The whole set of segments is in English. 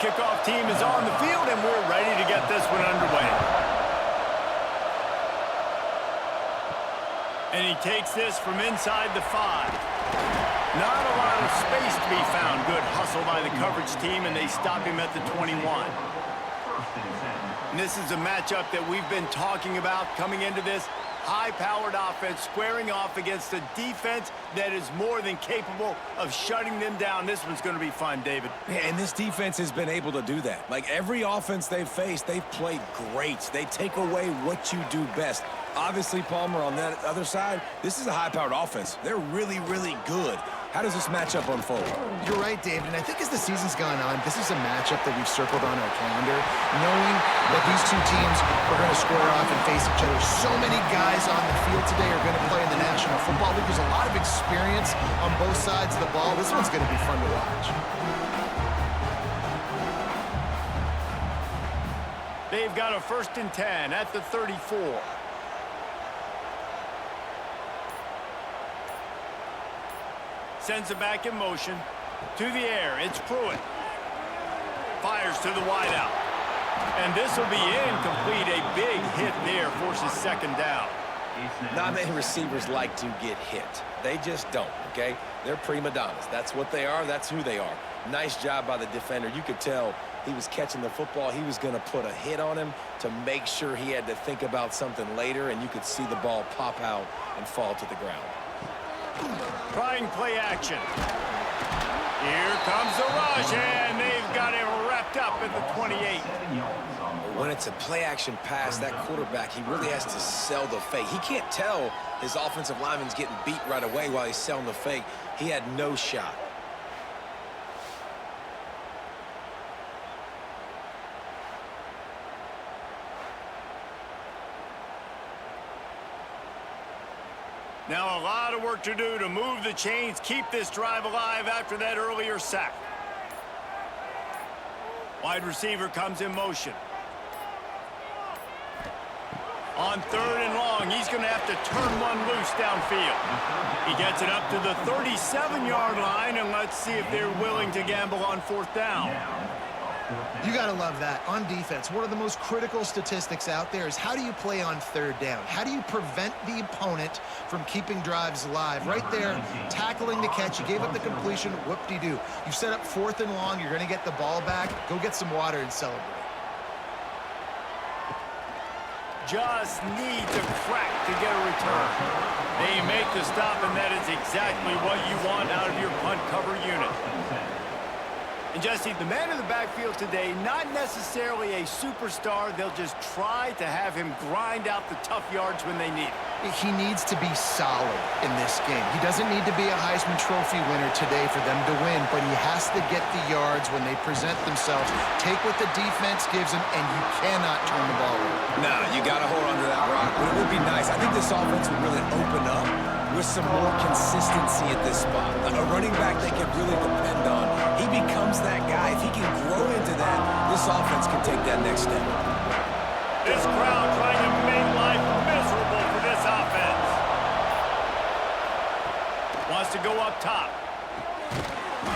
kickoff team is on the field, and we're ready to get this one underway. And he takes this from inside the 5. Not a lot of space to be found. Good hustle by the coverage team, and they stop him at the 21. And this is a matchup that we've been talking about coming into this. High-powered offense squaring off against a defense that is more than capable of shutting them down. This one's going to be fun, David. Yeah, and this defense has been able to do that. Like every offense they've faced, they've played great. They take away what you do best. Obviously, Palmer, on that other side, this is a high-powered offense. They're really, really good. How does this matchup unfold? You're right, David, and I think as the season's gone on, this is a matchup that we've circled on our calendar, knowing that these two teams are going to square off and face each other. So many guys on the field today are going to play in the National Football League. There's a lot of experience on both sides of the ball. This one's going to be fun to watch. They've got a 1st and 10 at the 34. Sends it back in motion. To the air, it's Pruitt. Fires to the wideout. And this will be incomplete. A big hit there forces 2nd down. Not many receivers like to get hit. They just don't, okay? They're prima donnas. That's what they are. That's who they are. Nice job by the defender. You could tell he was catching the football. He was going to put a hit on him to make sure he had to think about something later, and you could see the ball pop out and fall to the ground. Trying play action. Here comes the rush, and they've got it wrapped up at the 28. When it's a play-action pass, that quarterback, he really has to sell the fake. He can't tell his offensive lineman's getting beat right away while he's selling the fake. He had no shot. Now a lot of work to do to move the chains, keep this drive alive after that earlier sack. Wide receiver comes in motion. On 3rd and long, he's going to have to turn one loose downfield. He gets it up to the 37-yard line, and let's see if they're willing to gamble on 4th down. You got to love that. On defense, one of the most critical statistics out there is how do you play on 3rd down? How do you prevent the opponent from keeping drives alive? Right there, tackling the catch. You gave up the completion. Whoop-de-doo. You set up 4th and long. You're going to get the ball back. Go get some water and celebrate. Just needs a crack to get a return. They make the stop, and that is exactly what you want out of your punt cover unit. And Jesse, the man in the backfield today, not necessarily a superstar. They'll just try to have him grind out the tough yards when they need it. He needs to be solid in this game. He doesn't need to be a Heisman Trophy winner today for them to win, but he has to get the yards when they present themselves. Take what the defense gives him, and you cannot turn the ball over. No, you got to hold on to that rock. But it would be nice. I think this offense would really open up with some more consistency at this spot. A running back they can really depend on. He becomes that guy. If he can grow into that, this offense can take that next step. This crowd trying to make life miserable for this offense. Wants to go up top.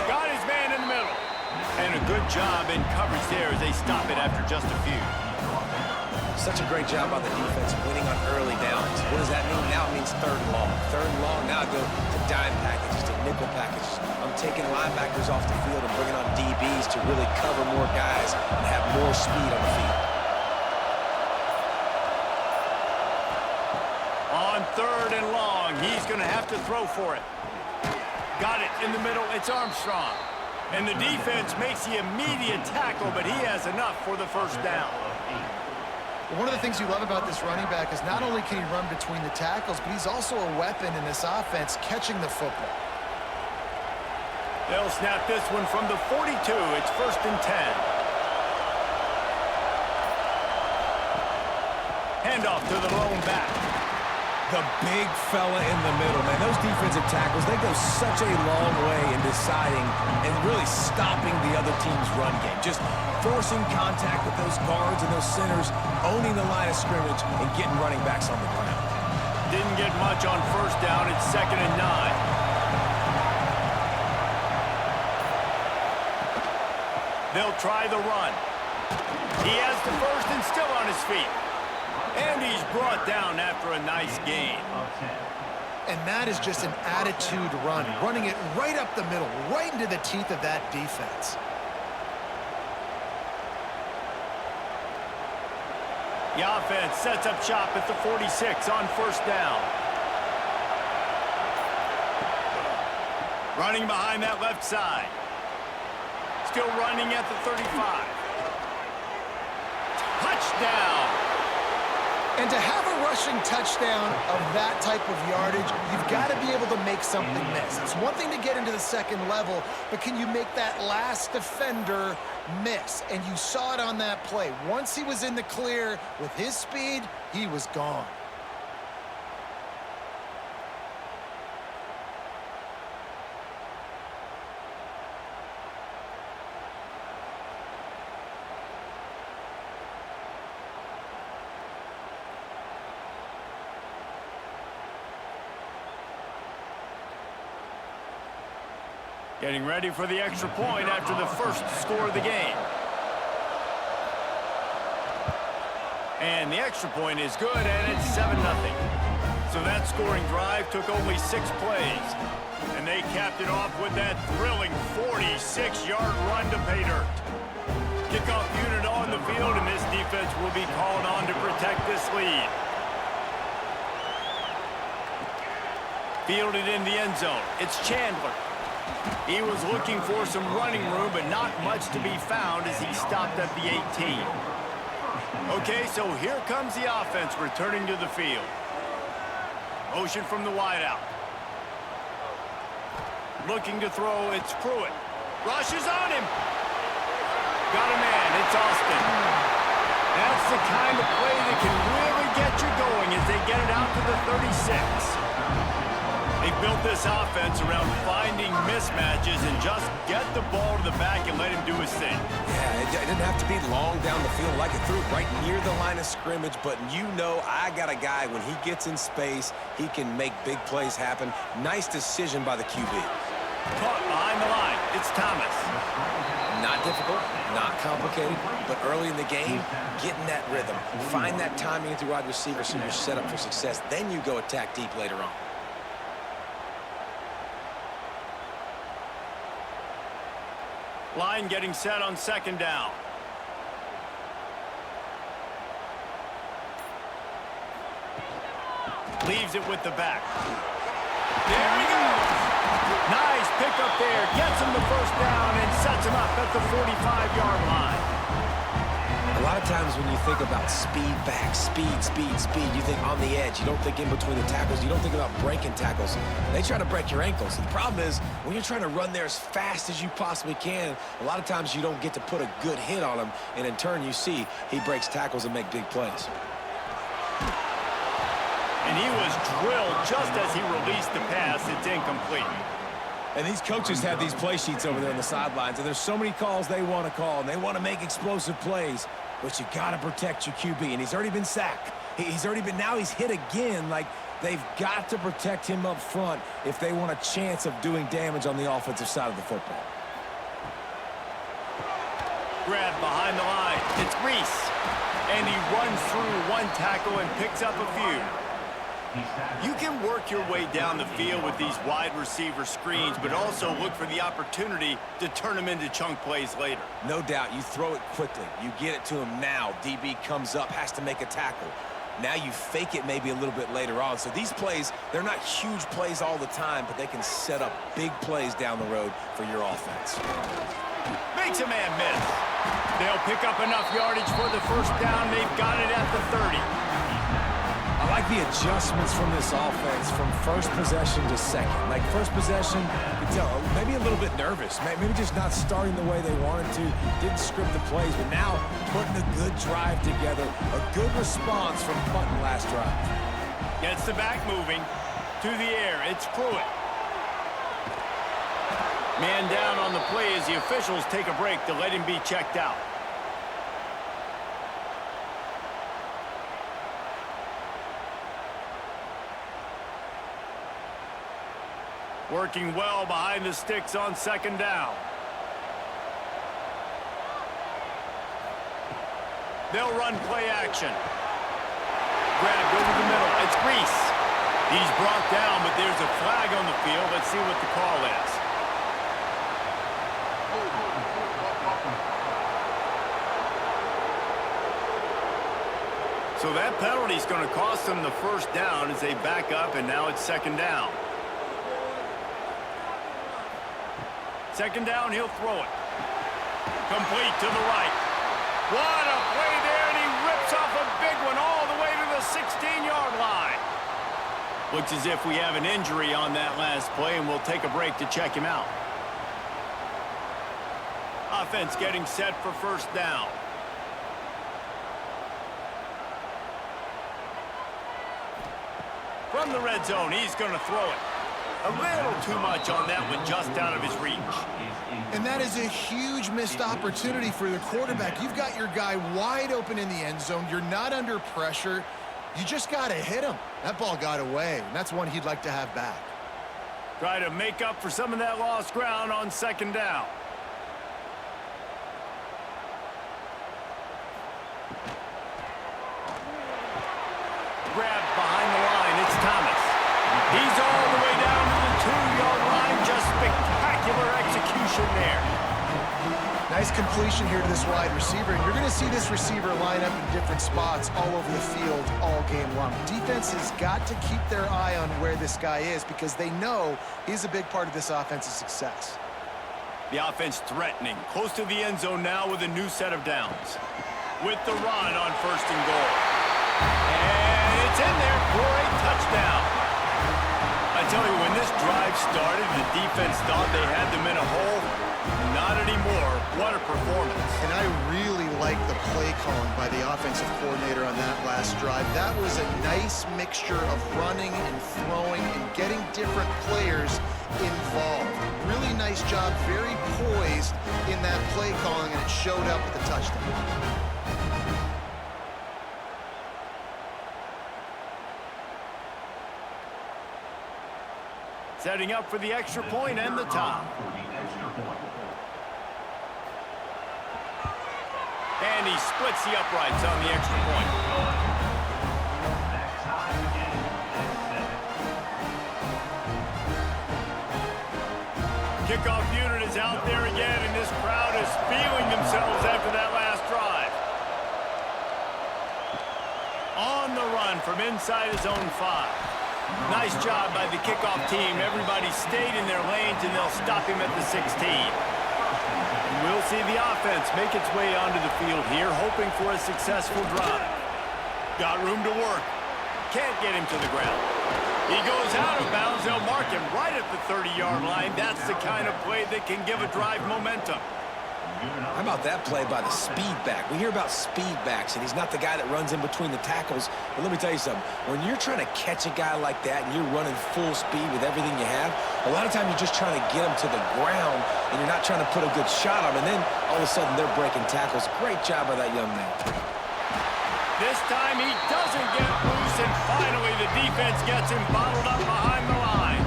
Got his man in the middle. And a good job in coverage there as they stop it after just a few. Such a great job by the defense winning on early downs. What does that mean? Now it means 3rd and long. 3rd and long, now I go to dime packages, to nickel packages. I'm taking linebackers off the field and bringing on DBs to really cover more guys and have more speed on the field. On 3rd and long, he's going to have to throw for it. Got it in the middle. It's Armstrong. And the defense makes the immediate tackle, but he has enough for the 1st down. One of the things you love about this running back is not only can he run between the tackles, but he's also a weapon in this offense catching the football. They'll snap this one from the 42. It's 1st and 10. Handoff to the lone back. The big fella in the middle, man. Those defensive tackles, they go such a long way in deciding and really stopping the other team's run game. Just forcing contact with those guards and those centers, owning the line of scrimmage, and getting running backs on the ground. Didn't get much on 1st down. It's 2nd and 9. They'll try the run. He has the first and still on his feet. And he's brought down after a nice gain. And that is just an attitude run, running it right up the middle, right into the teeth of that defense. The offense sets up shop at the 46 on first down. Running behind that left side. Still running at the 35. Touchdown! And to have a rushing touchdown of that type of yardage, you've got to be able to make something miss. It's one thing to get into the second level, but can you make that last defender miss? And you saw it on that play. Once he was in the clear with his speed, he was gone. Getting ready for the extra point after the first score of the game. And the extra point is good, and it's 7-0. So that scoring drive took only 6 plays. And they capped it off with that thrilling 46-yard run to pay dirt. Kickoff unit on the field, and this defense will be called on to protect this lead. Fielded in the end zone. It's Chandler. He was looking for some running room, but not much to be found as he stopped at the 18. Okay, so here comes the offense returning to the field. Motion from the wideout. Looking to throw, it's Pruitt. Rushes on him. Got a man, it's Austin. That's the kind of play that can really get you going as they get it out to the 36. They built this offense around finding mismatches and just get the ball to the back and let him do his thing. Yeah, it didn't have to be long down the field. Like it threw it right near the line of scrimmage, but you know I got a guy, when he gets in space, he can make big plays happen. Nice decision by the QB. Caught behind the line. It's Thomas. Not difficult, not complicated, but early in the game, getting that rhythm. Find that timing into wide receiver so you're set up for success. Then you go attack deep later on. Line getting set on second down. Leaves it with the back. There he goes. Nice pickup there. Gets him the first down and sets him up at the 45-yard line. A lot of times when you think about speed back, speed, you think on the edge. You don't think in between the tackles. You don't think about breaking tackles. They try to break your ankles. The problem is when you're trying to run there as fast as you possibly can, a lot of times you don't get to put a good hit on him, and in turn you see he breaks tackles and make big plays. And he was drilled just as he released the pass. It's incomplete. And these coaches have these play sheets over there on the sidelines, and there's so many calls they want to call, and they want to make explosive plays. But you got to protect your QB, and he's already been sacked. Now he's hit again. Like, they've got to protect him up front if they want a chance of doing damage on the offensive side of the football. Grab behind the line. It's Reese. And he runs through one tackle and picks up a few. You can work your way down the field with these wide receiver screens, but also look for the opportunity to turn them into chunk plays later. No doubt, you throw it quickly. You get it to him now. DB comes up, has to make a tackle. Now you fake it maybe a little bit later on. So these plays, they're not huge plays all the time, but they can set up big plays down the road for your offense. Makes a man miss. They'll pick up enough yardage for the first down. They've got it at the 30. I like the adjustments from this offense from first possession to second. Like first possession, you can tell maybe a little bit nervous, maybe just not starting the way they wanted to, didn't script the plays, but now putting a good drive together, a good response from punting last drive. Gets the back moving to the air. It's Pruitt. Man down on the play as the officials take a break to let him be checked out. Working well behind the sticks on second down. They'll run play action. Grabbed over the middle. It's Reese. He's brought down, but there's a flag on the field. Let's see what the call is. So that penalty is going to cost them the first down as they back up, and now it's second down. Second down, he'll throw it. Complete to the right. What a play there, and he rips off a big one all the way to the 16-yard line. Looks as if we have an injury on that last play, and we'll take a break to check him out. Offense getting set for first down. From the red zone, he's going to throw it. A little too much on that one, just out of his reach. And that is a huge missed opportunity for the quarterback. You've got your guy wide open in the end zone. You're not under pressure. You just got to hit him. That ball got away, and that's one he'd like to have back. Try to make up for some of that lost ground on second down. Grabbed behind the line. It's Thomas. He's all the way down to the 2-yard line. Just spectacular execution there. Nice completion here to this wide receiver, and you're going to see this receiver line up in different spots all over the field all game long. Defense has got to keep their eye on where this guy is because they know he's a big part of this offense's success. The offense threatening. Close to the end zone now with a new set of downs. With the run on first and goal. And it's in there for a touchdown. I tell you, when this drive started, the defense thought they had them in a hole. Not anymore. What a performance. And I really like the play calling by the offensive coordinator on that last drive. That was a nice mixture of running and throwing and getting different players involved. Really nice job, very poised in that play calling, and it showed up with the touchdown. Setting up for the extra point and the tie. And he splits the uprights on the extra point. Kickoff unit is out there again, and this crowd is feeling themselves after that last drive. On the run from inside his own 5. Nice job by the kickoff team. Everybody stayed in their lanes, and they'll stop him at the 16. And we'll see the offense make its way onto the field here, hoping for a successful drive. Got room to work. Can't get him to the ground. He goes out of bounds. They'll mark him right at the 30-yard line. That's the kind of play that can give a drive momentum. How about that play by the speed back? We hear about speed backs, and he's not the guy that runs in between the tackles. But let me tell you something. When you're trying to catch a guy like that and you're running full speed with everything you have, a lot of times you're just trying to get him to the ground, and you're not trying to put a good shot on him. And then all of a sudden they're breaking tackles. Great job by that young man. This time he doesn't get loose, and finally the defense gets him bottled up behind the line.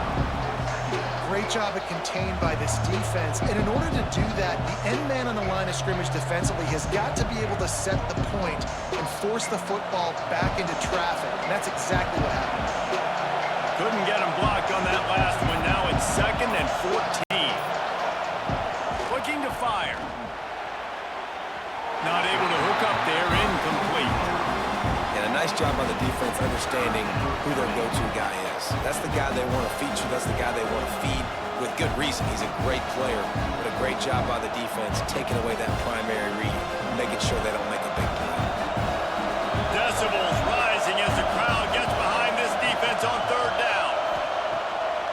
Great job at contained by this defense. And in order to do that, the end man on the line of scrimmage defensively has got to be able to set the point and force the football back into traffic. And that's exactly what happened. Couldn't get him blocked on that last one. Now it's 2nd and 14. Looking to fire. Not able to hook up there. Incomplete. And a nice job by the defense understanding who their go-to guy is. That's the guy they want to feature. That's the guy they want to feed with good reason. He's a great player, but a great job by the defense taking away that primary read, making sure they don't make a big play. Decibels rising as the crowd gets behind this defense on third down.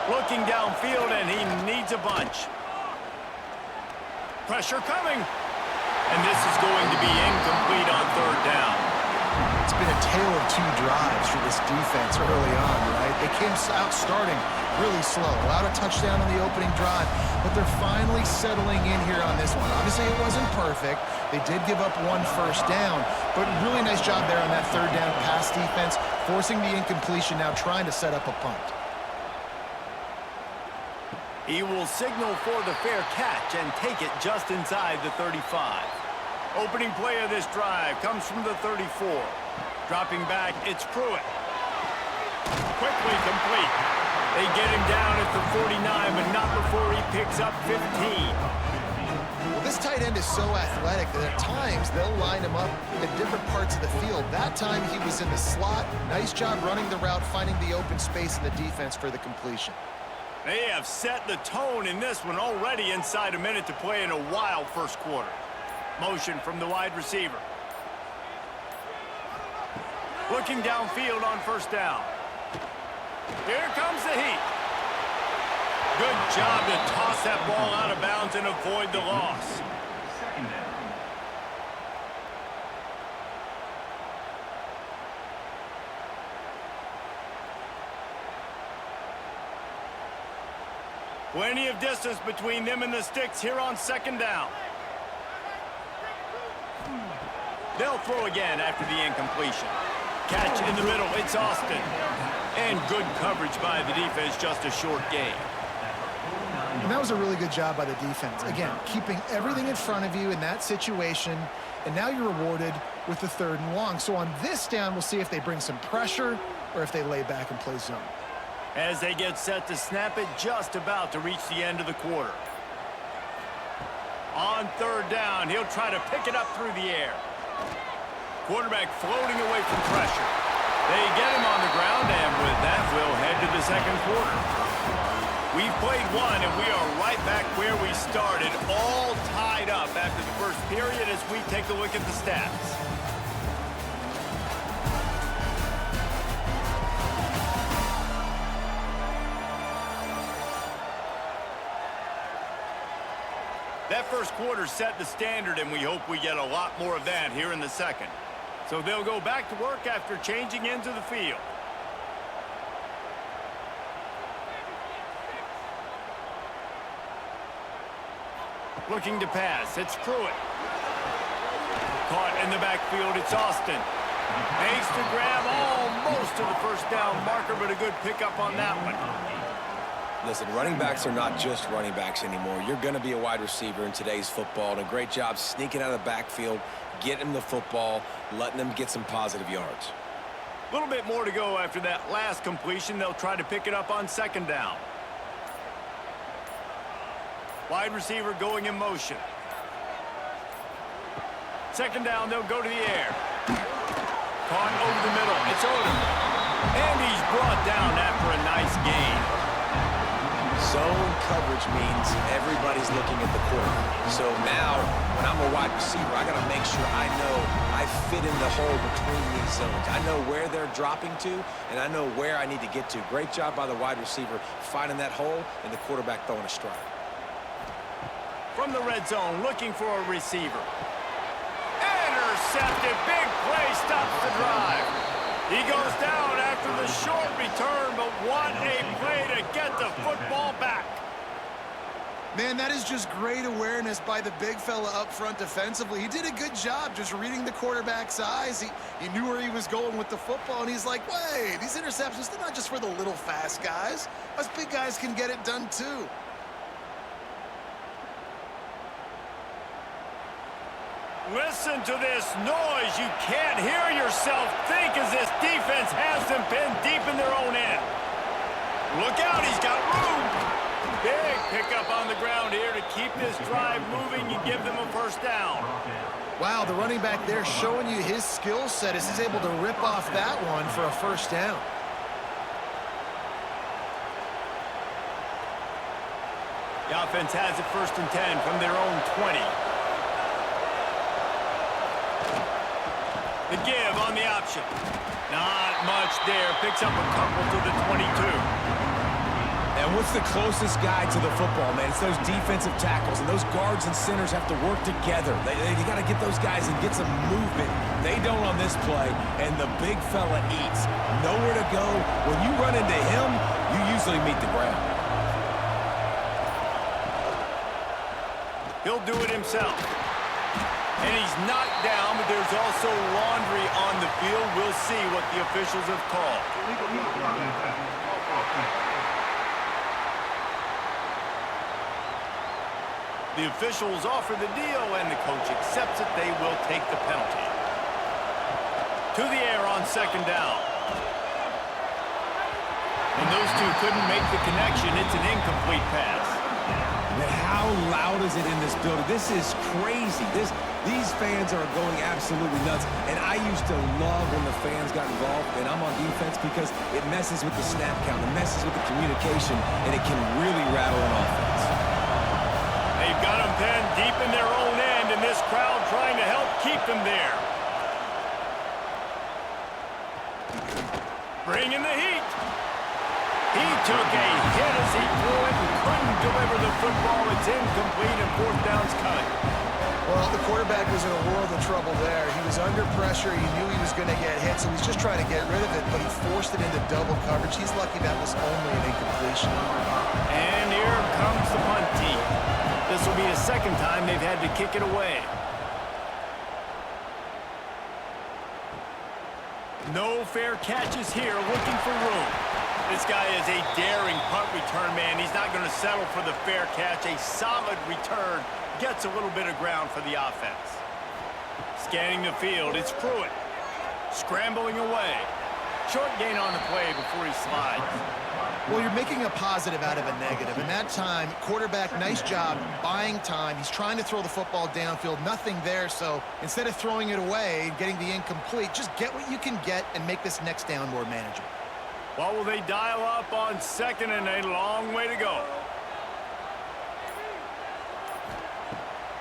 Looking downfield, and he needs a bunch. Pressure coming. And this is going to be incomplete on third down. It's been a tale of two drives for this defense early on, right? They came out starting really slow, allowed a touchdown on the opening drive, but they're finally settling in here on this one. Obviously, it wasn't perfect. They did give up one first down, but really nice job there on that third down pass defense, forcing the incompletion, now trying to set up a punt. He will signal for the fair catch and take it just inside the 35. Opening play of this drive comes from the 34. Dropping back, it's Pruitt. Quickly complete. They get him down at the 49, but not before he picks up 15. Well, this tight end is so athletic that at times they'll line him up in different parts of the field. That time he was in the slot. Nice job running the route, finding the open space in the defense for the completion. They have set the tone in this one already inside a minute to play in a wild first quarter. Motion from the wide receiver. Looking downfield on first down. Here comes the heat. Good job to toss that ball out of bounds and avoid the loss. Plenty of distance between them and the sticks here on second down. They'll throw again after the incompletion. Catch in the middle, it's Austin. And good coverage by the defense, just a short gain. And that was a really good job by the defense. Again, keeping everything in front of you in that situation, and now you're rewarded with the 3rd and long. So on this down, we'll see if they bring some pressure or if they lay back and play zone. As they get set to snap it, just about to reach the end of the quarter. On 3rd down, he'll try to pick it up through the air. Quarterback floating away from pressure. They get him on the ground, and with that, we'll head to the second quarter. We've played one, and we are right back where we started, all tied up after the first period as we take a look at the stats. That first quarter set the standard, and we hope we get a lot more of that here in the second. So they'll go back to work after changing into the field. Looking to pass, it's Pruitt. Caught in the backfield, it's Austin. Makes the grab almost to the first down marker, but a good pickup on that one. Listen, running backs are not just running backs anymore. You're going to be a wide receiver in today's football, and a great job sneaking out of the backfield, getting the football, letting them get some positive yards. A little bit more to go after that last completion. They'll try to pick it up on second down. Wide receiver going in motion. Second down, they'll go to the air. Caught over the middle. It's Odom. And he's brought down after a nice gain. Zone coverage means everybody's looking at the quarterback. So now, when I'm a wide receiver, I got to make sure I know I fit in the hole between these zones. I know where they're dropping to, and I know where I need to get to. Great job by the wide receiver finding that hole, and the quarterback throwing a strike. From the red zone, looking for a receiver. Intercepted. Big play stops the drive. He goes down after the short return, but what a play to get the football back. Man, that is just great awareness by the big fella up front defensively. He did a good job just reading the quarterback's eyes. He knew where he was going with the football, and he's like, wait, these interceptions, they're not just for the little fast guys. Us big guys can get it done too. Listen to this noise. You can't hear yourself think as this defense has them pinned deep in their own end. Look out, he's got room. Big pickup on the ground here to keep this drive moving and give them a first down. Wow, the running back there showing you his skill set as he's able to rip off that one for a first down. The offense has it 1st and 10 from their own 20. The give on the option. Not much there. Picks up a couple to the 22. And what's the closest guy to the football, man? It's those defensive tackles, and those guards and centers have to work together. They got to get those guys and get some movement. They don't on this play, and the big fella eats. Nowhere to go. When you run into him, you usually meet the ground. He'll do it himself. And he's knocked down, but there's also laundry on the field. We'll see what the officials have called. The officials offer the deal, and the coach accepts it. They will take the penalty. To the air on second down. And those two couldn't make the connection. It's an incomplete pass. Man, how loud is it in this building? This is crazy. These fans are going absolutely nuts. And I used to love when the fans got involved, and I'm on defense because it messes with the snap count. It messes with the communication, and it can really rattle an offense. They've got them pinned deep in their own end, and this crowd trying to help keep them there. Bring in the heat. He took a hit as he threw it and couldn't deliver the football. It's incomplete and fourth down's cut. Well, the quarterback was in a world of trouble there. He was under pressure. He knew he was going to get hit, so he's just trying to get rid of it, but he forced it into double coverage. He's lucky that was only an incompletion. And here comes the punt team. This will be the second time they've had to kick it away. No fair catches here, looking for room. This guy is a daring punt return man. He's not going to settle for the fair catch. A solid return gets a little bit of ground for the offense. Scanning the field, it's Pruitt. Scrambling away. Short gain on the play before he slides. Well, you're making a positive out of a negative. And that time, quarterback, nice job buying time. He's trying to throw the football downfield. Nothing there, so instead of throwing it away and getting the incomplete, just get what you can get and make this next down more manageable. What will they dial up on second and a long way to go?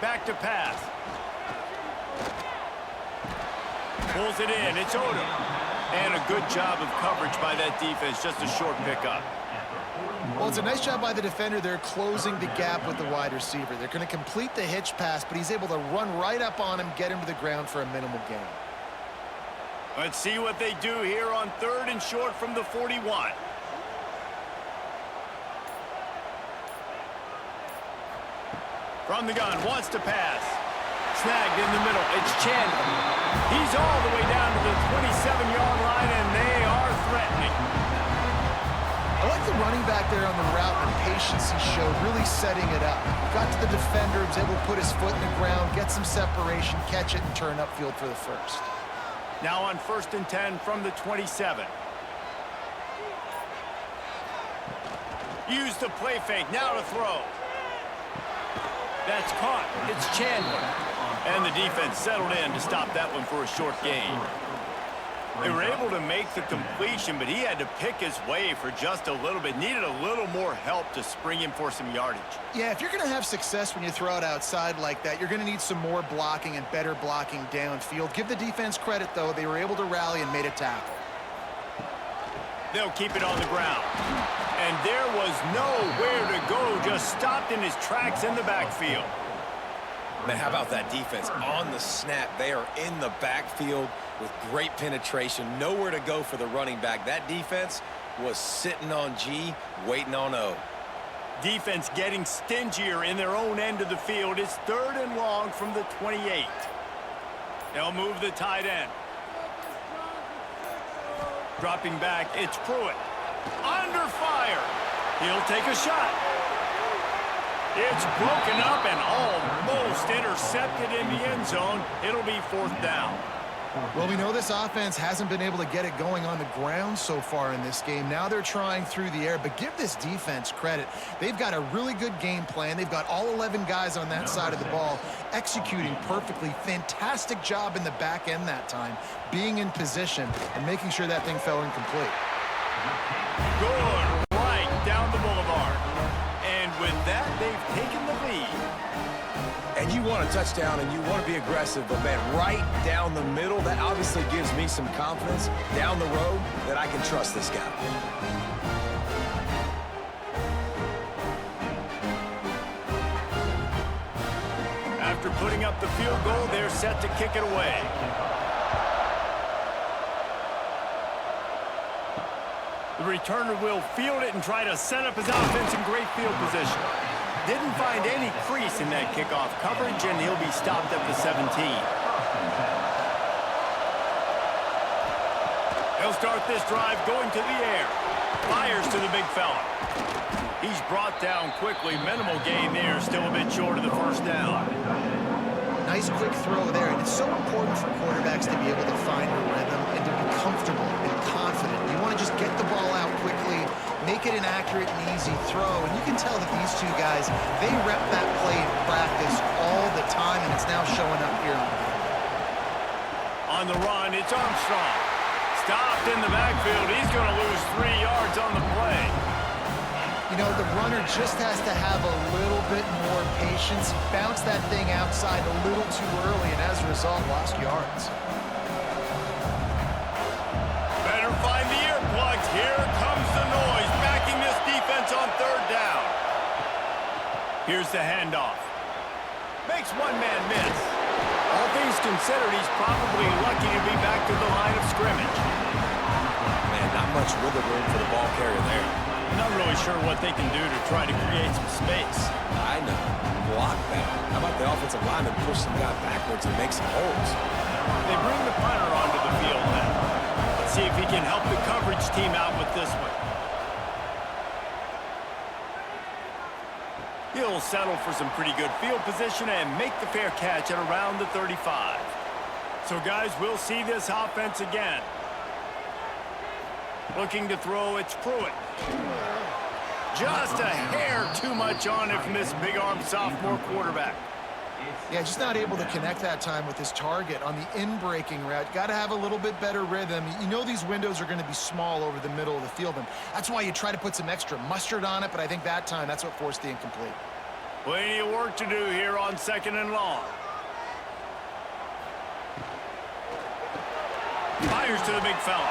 Back to pass. Pulls it in. It's Odom. And a good job of coverage by that defense. Just a short pickup. Well, it's a nice job by the defender. They're closing the gap with the wide receiver. They're going to complete the hitch pass, but he's able to run right up on him, get him to the ground for a minimal gain. Let's see what they do here on third and short from the 41. From the gun, wants to pass. Snagged in the middle. It's Chandler. He's all the way down to the 27-yard line, and they are threatening. I like the running back there on the route and the patience he showed, really setting it up. Got to the defender, was able to put his foot in the ground, get some separation, catch it, and turn upfield for the first. Now on 1st and 10 from the 27. Use the play fake. Now to throw. That's caught. It's Chandler. And the defense settled in to stop that one for a short gain. They were able to make the completion, but he had to pick his way for just a little bit. Needed a little more help to spring him for some yardage. Yeah, if you're going to have success when you throw it outside like that, you're going to need some more blocking and better blocking downfield. Give the defense credit, though. They were able to rally and made a tackle. They'll keep it on the ground. And there was nowhere to go, just stopped in his tracks in the backfield. Man, how about that defense? On the snap, they are in the backfield with great penetration. Nowhere to go for the running back. That defense was sitting on G, waiting on O. Defense getting stingier in their own end of the field. It's third and long from the 28. They'll move the tight end. Dropping back, it's Pruitt. Under fire. He'll take a shot. It's broken up and almost intercepted in the end zone. It'll be fourth down. Well, we know this offense hasn't been able to get it going on the ground so far in this game. Now they're trying through the air, but give this defense credit. They've got a really good game plan. They've got all 11 guys on that side of the ball executing perfectly. Fantastic job in the back end that time, being in position and making sure that thing fell incomplete. Good right down the boulevard. And with that, they've taken the lead. And you want a touchdown and you want to be aggressive, but man, right down the middle, that obviously gives me some confidence down the road that I can trust this guy. After putting up the field goal, they're set to kick it away. The returner will field it and try to set up his offense in great field position. Didn't find any crease in that kickoff coverage, and he'll be stopped at the 17. He'll start this drive going to the air. Fires to the big fella. He's brought down quickly. Minimal gain there. Still a bit short of the first down. Nice quick throw there, and it's so important for quarterbacks to be able to find a rhythm and to be comfortable and confident. You want to just get the ball out quickly, make it an accurate and easy throw, and you can tell that these two guys, they rep that play in practice all the time, and it's now showing up here on the field. On the run, it's Armstrong. Stopped in the backfield. He's going to lose 3 yards on the play. You know, the runner just has to have a little bit more patience, bounce that thing outside a little too early, and as a result, lost yards. Better find the earplugs. Here comes the noise, backing this defense on third down. Here's the handoff. Makes one man miss. All things considered, he's probably lucky to be back to the line of scrimmage. Man, not much wiggle room for the ball carrier there. Not really sure what they can do to try to create some space. I know. Block that. How about the offensive lineman push some guy backwards and make some holes? They bring the punter onto the field now. Let's see if he can help the coverage team out with this one. He'll settle for some pretty good field position and make the fair catch at around the 35. So, guys, we'll see this offense again. Looking to throw, it's Pruitt. Just a hair too much on it from this big-arm sophomore quarterback. Yeah, just not able to connect that time with his target on the in-breaking route. Got to have a little bit better rhythm. You know these windows are going to be small over the middle of the field, and that's why you try to put some extra mustard on it, but I think that time that's what forced the incomplete. Plenty of work to do here on 2nd and long. Fires to the big fella.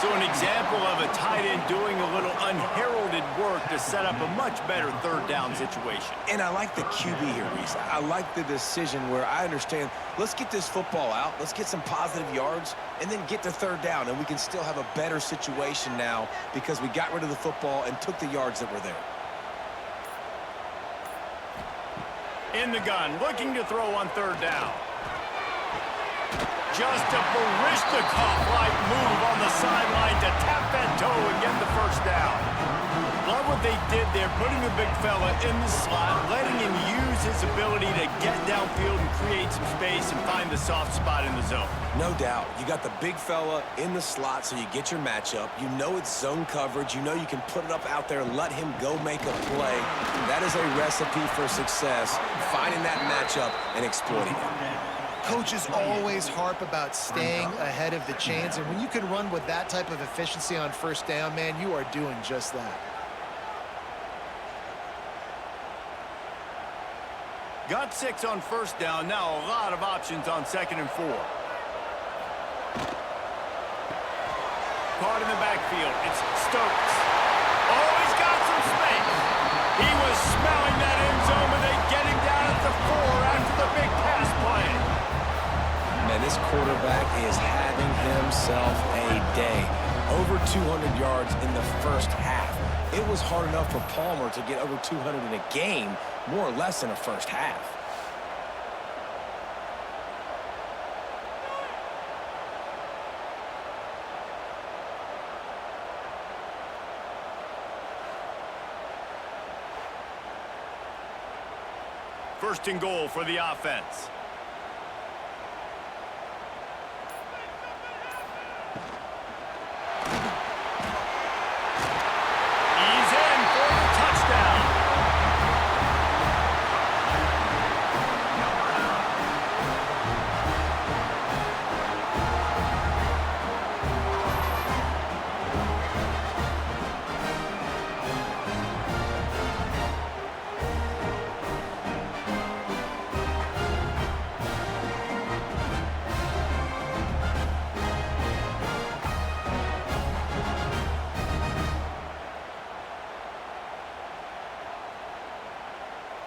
So an example of a tight end doing a little unheralded work to set up a much better third down situation. And I like the QB here, Reese. I like the decision where I understand, let's get this football out, let's get some positive yards, and then get to third down, and we can still have a better situation now because we got rid of the football and took the yards that were there. In the gun, looking to throw on third down. Just a Barishnikov-like move on the sideline to tap that toe and get the first down. Love what they did there, putting the big fella in the slot, letting him use his ability to get downfield and create some space and find the soft spot in the zone. No doubt. You got the big fella in the slot so you get your matchup. You know it's zone coverage. You know you can put it up out there and let him go make a play. That is a recipe for success, finding that matchup and exploiting it. Coaches always harp about staying ahead of the chains, and when you can run with that type of efficiency on first down, man, you are doing just that. Got 6 on first down. Now a lot of options on 2nd and 4. Caught in the backfield. It's Stokes. Oh, he's got some space. He was smelling that end zone, but they get him down at the 4 after the big pass play. Man, this quarterback is having himself a day. Over 200 yards in the first half. It was hard enough for Palmer to get over 200 in a game, more or less in a first half. First and goal for the offense.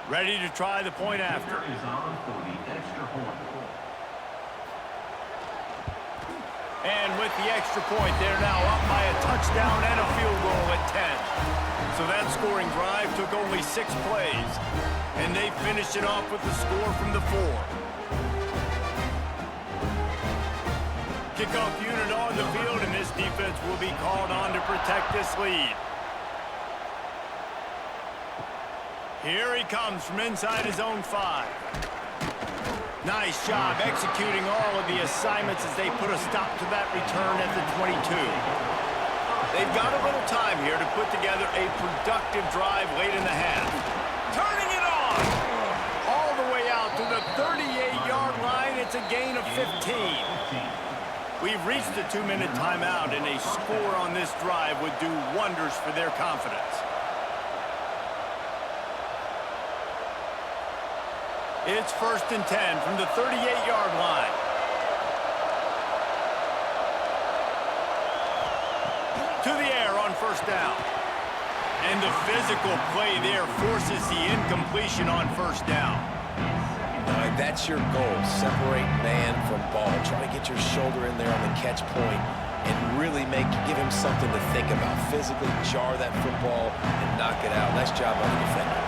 Ready to try the point after. And with the extra point, they're now up by a touchdown and a field goal at 10. So that scoring drive took only 6 plays, and they finished it off with the score from the 4. Kickoff unit on the field, and this defense will be called on to protect this lead. Here he comes from inside his own 5. Nice job executing all of the assignments as they put a stop to that return at the 22. They've got a little time here to put together a productive drive late in the half. Turning it on! All the way out to the 38-yard line. It's a gain of 15. We've reached the 2-minute timeout, and a score on this drive would do wonders for their confidence. It's 1st and 10 from the 38-yard line. To the air on 1st down. And the physical play there forces the incompletion on 1st down. All right, that's your goal. Separate man from ball. Try to get your shoulder in there on the catch point and really give him something to think about. Physically jar that football and knock it out. Nice job by the defender.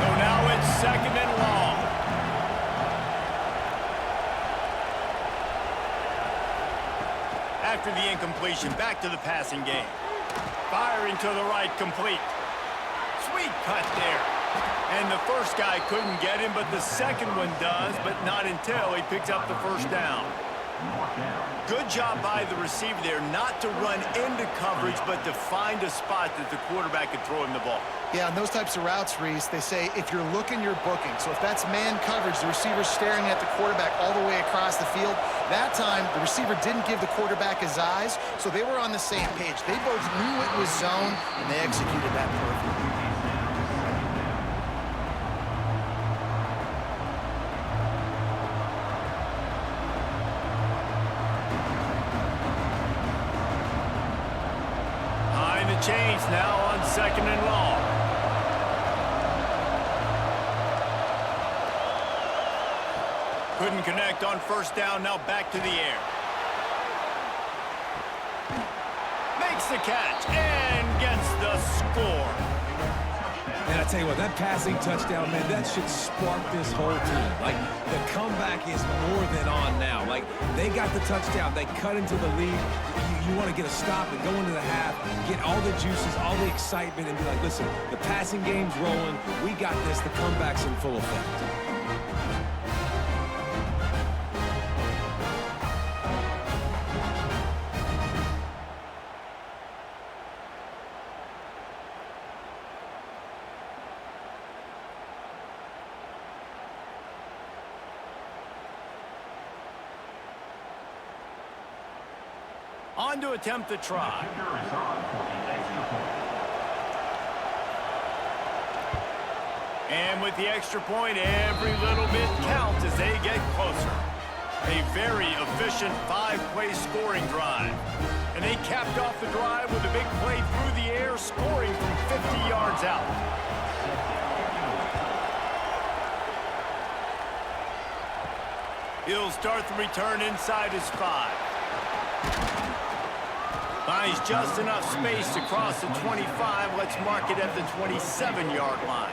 So now it's 2nd and long. After the incompletion, back to the passing game. Firing to the right, complete. Sweet cut there. And the first guy couldn't get him, but the second one does, but not until he picks up the 1st down. Good job by the receiver there, not to run into coverage, but to find a spot that the quarterback could throw him the ball. Yeah, on those types of routes, Reese, they say if you're looking, you're booking. So if that's man coverage, the receiver's staring at the quarterback all the way across the field. That time, the receiver didn't give the quarterback his eyes, so they were on the same page. They both knew it was zone, and they executed that perfectly. Change now on 2nd and long. Couldn't connect on 1st down, now back to the air. Makes the catch and gets the score. And I tell you what, that passing touchdown, man, that should spark this whole team. Like, the comeback is more than on now. Like, they got the touchdown. They cut into the lead. You want to get a stop and go into the half, get all the juices, all the excitement, and be like, listen, the passing game's rolling. We got this. The comeback's in full effect. On to attempt the try. And with the extra point, every little bit counts as they get closer. A very efficient 5-play scoring drive. And they capped off the drive with a big play through the air, scoring from 50 yards out. He'll start the return inside his 5. Finds just enough space to cross the 25. Let's mark it at the 27-yard line.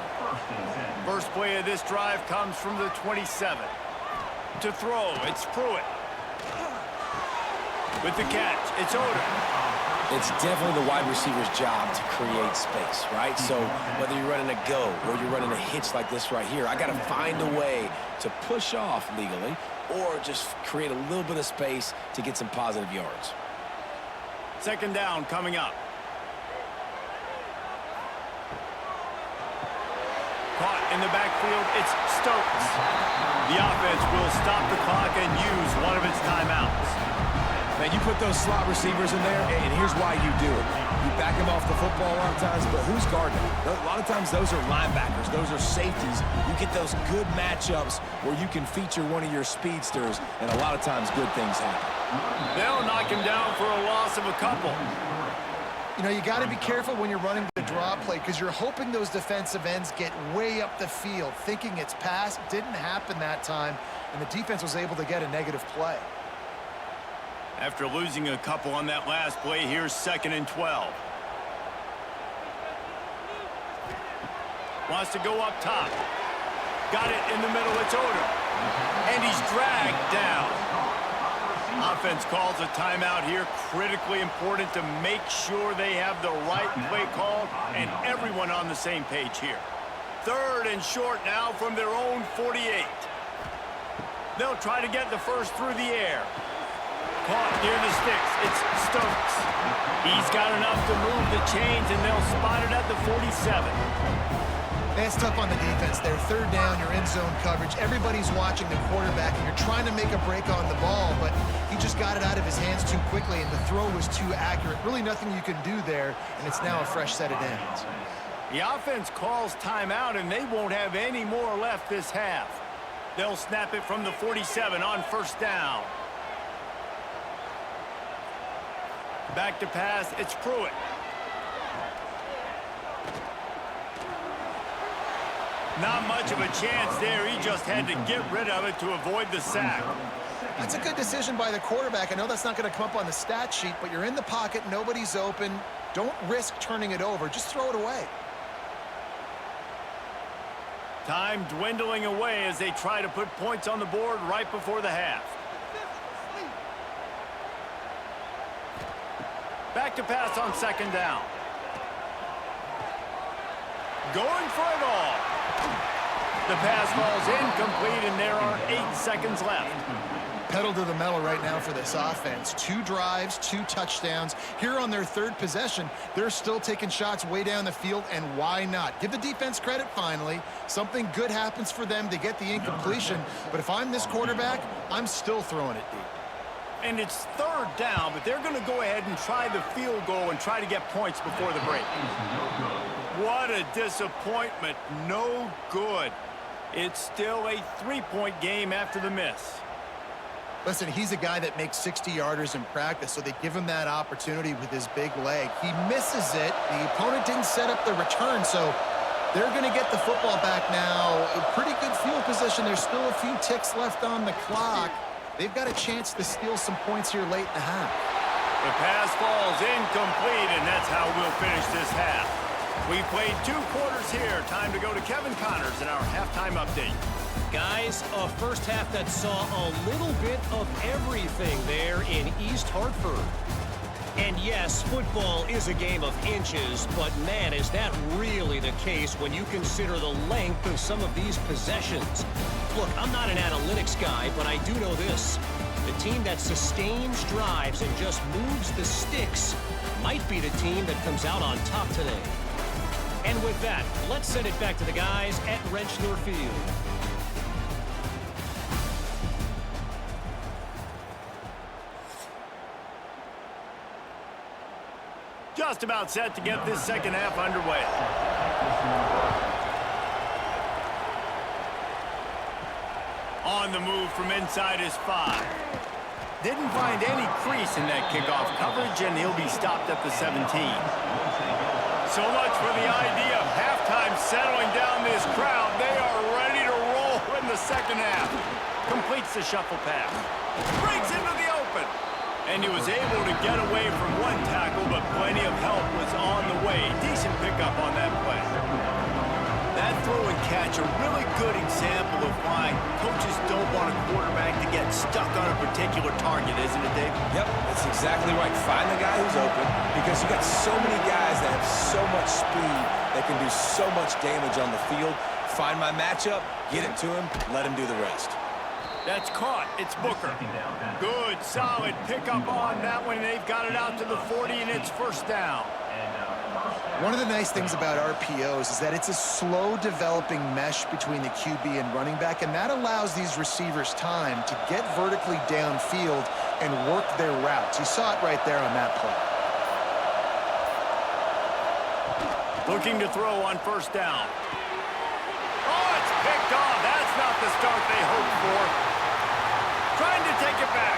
First play of this drive comes from the 27. To throw, it's Pruitt. With the catch, it's Odom. It's definitely the wide receiver's job to create space, right? So whether you're running a go or you're running a hitch like this right here, I got to find a way to push off legally or just create a little bit of space to get some positive yards. 2nd down coming up. Caught in the backfield, it's Stokes. The offense will stop the clock and use one of its timeouts. Man, you put those slot receivers in there, and here's why you do it. You back them off the football a lot of times, but who's guarding them? A lot of times those are linebackers. Those are safeties. You get those good matchups where you can feature one of your speedsters, and a lot of times good things happen. They'll knock him down for a loss of a couple. You know, you got to be careful when you're running the draw play because you're hoping those defensive ends get way up the field, thinking it's pass. Didn't happen that time, and the defense was able to get a negative play. After losing a couple on that last play, here's 2nd and 12. Wants to go up top. Got it in the middle, it's Odom. And he's dragged down. Offense calls a timeout here. Critically important to make sure they have the right play call and everyone on the same page here. Third and short now from their own 48. They'll try to get the first through the air. Caught near the sticks. It's Stokes. He's got enough to move the chains, and they'll spot it at the 47. That's tough on the defense there. Third down, you're in zone coverage. Everybody's watching the quarterback, and you're trying to make a break on the ball, but he just got it out of his hands too quickly, and the throw was too accurate. Really nothing you can do there, and it's now a fresh set of downs. The offense calls timeout, and they won't have any more left this half. They'll snap it from the 47 on first down. Back to pass, it's Pruitt. Not much of a chance there. He just had to get rid of it to avoid the sack. That's a good decision by the quarterback. I know that's not going to come up on the stat sheet, but you're in the pocket, nobody's open. Don't risk turning it over. Just throw it away. Time dwindling away as they try to put points on the board right before the half. Back to pass on second down. Going for it all. The pass falls incomplete, and there are 8 seconds left. Pedal to the metal right now for this offense. 2 drives, 2 touchdowns. Here on their third possession, they're still taking shots way down the field, and why not? Give the defense credit finally. Something good happens for them to get the incompletion, but if I'm this quarterback, I'm still throwing it deep. And it's third down, but they're going to go ahead and try the field goal and try to get points before the break. What a disappointment. No good. It's still a 3-point game after the miss. Listen, he's a guy that makes 60-yarders in practice, so they give him that opportunity with his big leg. He misses it. The opponent didn't set up the return, so they're going to get the football back now. A pretty good field position. There's still a few ticks left on the clock. They've got a chance to steal some points here late in the half. The pass falls incomplete, and that's how we'll finish this half. We played 2 quarters here. Time to go to Kevin Connors in our halftime update. Guys, a first half that saw a little bit of everything there in East Hartford. And yes, football is a game of inches, but man, is that really the case when you consider the length of some of these possessions. Look, I'm not an analytics guy, but I do know this. The team that sustains drives and just moves the sticks might be the team that comes out on top today. And with that, let's send it back to the guys at Rentschler Field. Just about set to get this second half underway. On the move from inside is 5. Didn't find any crease in that kickoff coverage, and he'll be stopped at the 17. So much for the idea of halftime settling down this crowd. They are ready to roll in the second half. Completes the shuffle pass. Breaks into the open. And he was able to get away from one tackle, but plenty of help was on the way. Decent pickup on that play. That throw and catch, a really good example of why coaches don't want a quarterback to get stuck on a particular target, isn't it, Dave? Yep, that's exactly right. Find the guy who's open, because you got so many guys that have so much speed that can do so much damage on the field. Find my matchup, get it to him, let him do the rest. That's caught. It's Booker. Good, solid pickup on that one. They've got it out to the 40, and it's first down. One of the nice things about RPOs is that it's a slow-developing mesh between the QB and running back, and that allows these receivers time to get vertically downfield and work their routes. You saw it right there on that play. Looking to throw on first down. Oh, it's picked off. That's not the start they hoped for. Trying to take it back.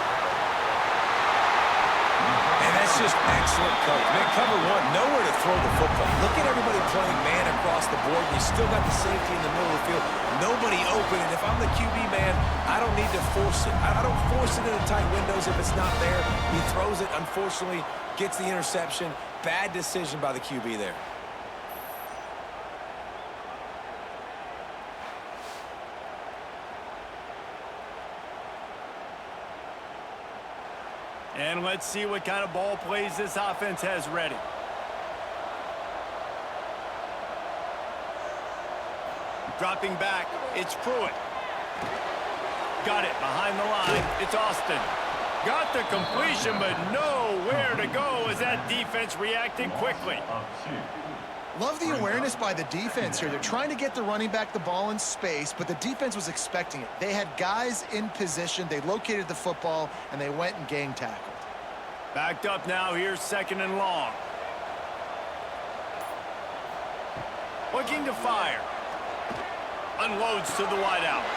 And that's just excellent coverage. Man, cover 1, nowhere to throw the football. Look at everybody playing man across the board. You still got the safety in the middle of the field. Nobody open. And if I'm the QB, man, I don't need to force it. I don't force it into tight windows if it's not there. He throws it, unfortunately, gets the interception. Bad decision by the QB there. And let's see what kind of ball plays this offense has ready. Dropping back, it's Pruitt. Got it behind the line. It's Austin. Got the completion, but nowhere to go as that defense reacted quickly. Love the awareness by the defense here. They're trying to get the running back the ball in space, but the defense was expecting it. They had guys in position. They located the football, and they went and gang tackled. Backed up now. Here's 2nd and long. Looking to fire. Unloads to the wideout.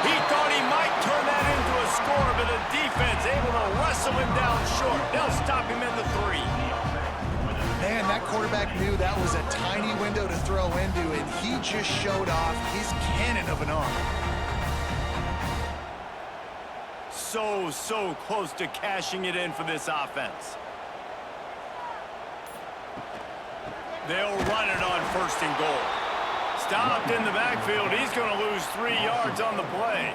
He thought he might turn that into a score, but the defense able to wrestle him down short. They'll stop him at the 3. Man, that quarterback knew that was a tiny window to throw into, and he just showed off his cannon of an arm. So close to cashing it in for this offense. They'll run it on 1st and goal. Stopped in the backfield. He's going to lose 3 yards on the play.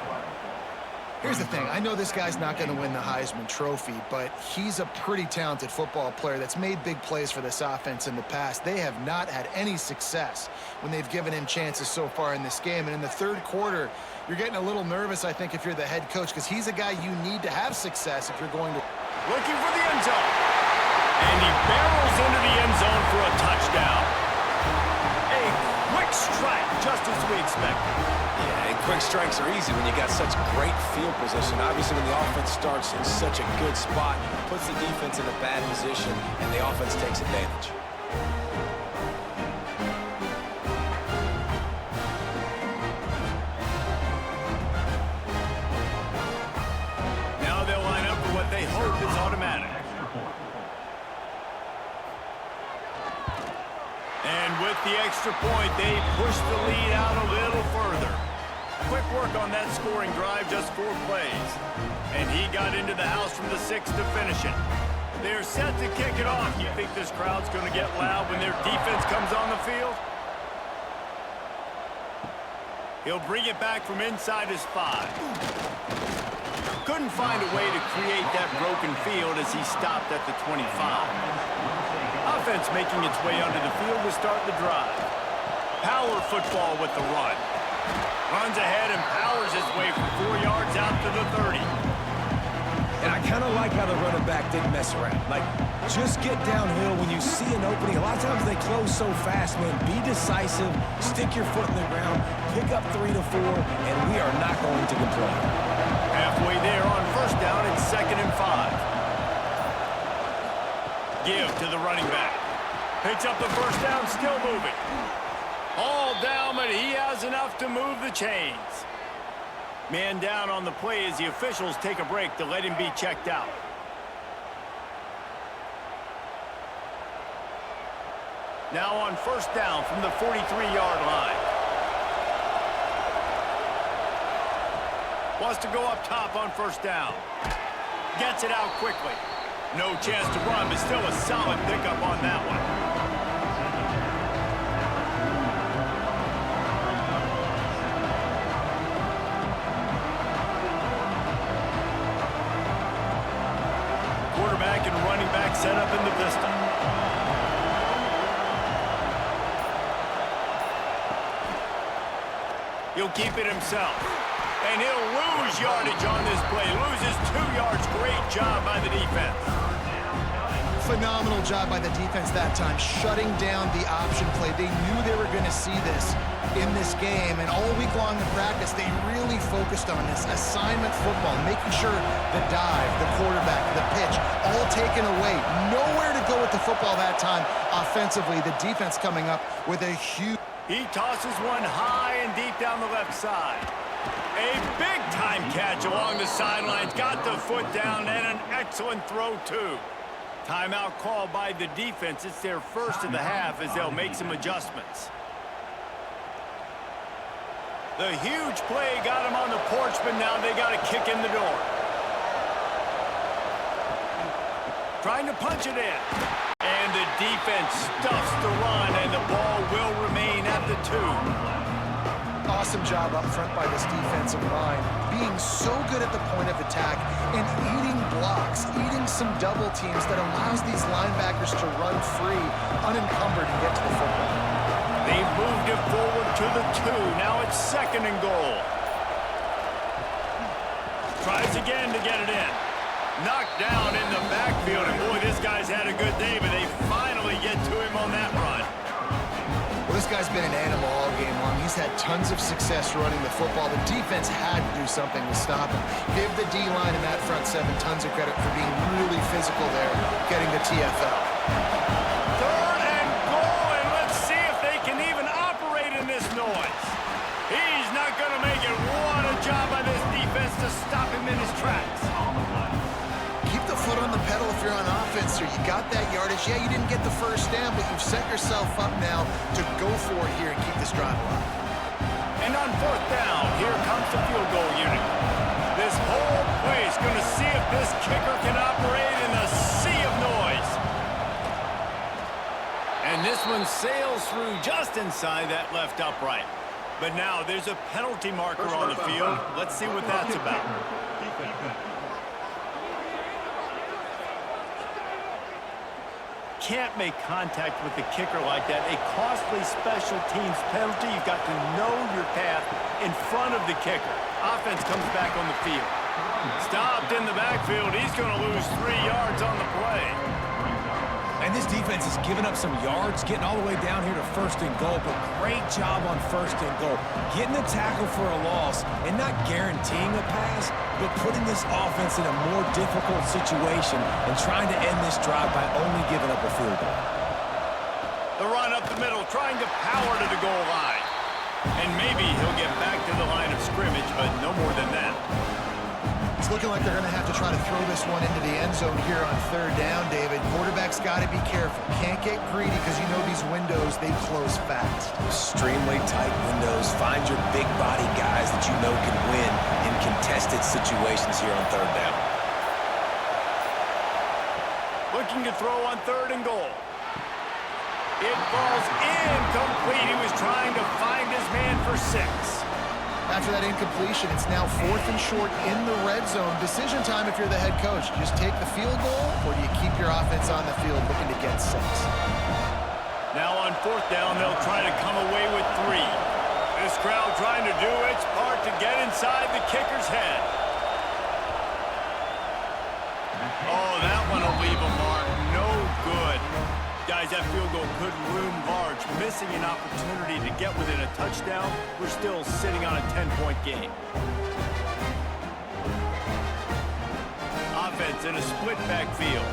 Here's the thing. I know this guy's not going to win the Heisman Trophy, but he's a pretty talented football player that's made big plays for this offense in the past. They have not had any success when they've given him chances so far in this game. And in the 3rd quarter, you're getting a little nervous, I think, if you're the head coach, because he's a guy you need to have success if you're going to... Looking for the end zone. And he barrels into the end zone for a touchdown. A quick strike, just as we expected. Yeah, and quick strikes are easy when you got such great field position. Obviously, when the offense starts in such a good spot, puts the defense in a bad position, and the offense takes advantage. Now they'll line up for what they hope is automatic. And with the extra point, they push the lead out a little further. Quick work on that scoring drive, just 4 plays. And he got into the house from the 6 to finish it. They're set to kick it off. You think this crowd's going to get loud when their defense comes on the field? He'll bring it back from inside his 5. Couldn't find a way to create that broken field as he stopped at the 25. Offense making its way under the field to start the drive. Power football with the run. Runs ahead and powers his way for 4 yards out to the 30. And I kind of like how the running back didn't mess around. Like, just get downhill when you see an opening. A lot of times they close so fast, man. Be decisive, stick your foot in the ground, pick up 3 to 4, and we are not going to complain. Halfway there on 1st down, it's 2nd and 5. Give to the running back. Picks up the 1st down, still moving. All down, but he has enough to move the chains. Man down on the play as the officials take a break to let him be checked out. Now on 1st down from the 43-yard line. Wants to go up top on 1st down. Gets it out quickly. No chance to run, but still a solid pickup on that one. Quarterback and running back set up in the pistol. He'll keep it himself. And he'll lose yardage on this play. Loses 2 yards. Great job by the defense. Phenomenal job by the defense that time, shutting down the option play. They knew they were going to see this in this game, and all week long in practice, they really focused on this assignment football, making sure the dive, the quarterback, the pitch, all taken away. Nowhere to go with the football that time offensively. The defense coming up with a huge... He tosses one high and deep down the left side. A big-time catch along the sidelines. Got the foot down, and an excellent throw, too. Timeout called by the defense. It's their first of the half as they'll make some adjustments. The huge play got him on the porch, but now they got to kick in the door. Trying to punch it in. And the defense stuffs the run, and the ball will remain at the 2. Awesome job up front by this defensive line, being so good at the point of attack and eating blocks, eating some double teams that allows these linebackers to run free, unencumbered, and get to the football. They've moved it forward to the 2. Now it's 2nd and goal. Tries again to get it in. Knocked down in the backfield, and boy, this guy's had a good day, but they finally get to him on that run. Well, this guy's been an animal all game long. He's had tons of success running the football. The defense had to do something to stop him. Give the D-line and that front 7 tons of credit for being really physical there, getting the TFL. 3rd and goal, and let's see if they can even operate in this noise. He's not going to make it. What a job by this defense to stop him in his tracks. Keep the foot on the pedal if you're on offense, or you got that yardage. Yeah, you didn't get the first down, but you've set yourself up now to go for it here and keep this drive alive. And on 4th down, here comes the field goal unit. This whole place going to see if this kicker can operate in the sea of noise. And this one sails through just inside that left upright. But now there's a penalty marker on the field. Let's see what that's about. Can't make contact with the kicker like that. A costly special teams penalty. You've got to know your path in front of the kicker. Offense comes back on the field. Stopped in the backfield. He's going to lose 3 yards on the play. And this defense has given up some yards, getting all the way down here to 1st and goal, but great job on 1st and goal. Getting the tackle for a loss and not guaranteeing a pass, but putting this offense in a more difficult situation and trying to end this drive by only giving up a field goal. The run up the middle, trying to power to the goal line. And maybe he'll get back to the line of scrimmage, but no more than that. It's looking like they're going to have to try to throw this one into the end zone here on 3rd down, David. Quarterback's got to be careful. Can't get greedy because you know these windows, they close fast. Extremely tight windows. Find your big body guys that you know can win in contested situations here on 3rd down. Looking to throw on 3rd and goal. It falls incomplete. He was trying to find his man for 6. After that incompletion, it's now 4th and short in the red zone. Decision time if you're the head coach. You just take the field goal, or do you keep your offense on the field looking to get 6? Now on 4th down, they'll try to come away with 3. This crowd trying to do its part to get inside the kicker's head. Oh, that one will leave a mark. No good. Guys, that field goal could loom large. Missing an opportunity to get within a touchdown. We're still sitting on a 10-point game. Offense in a split backfield.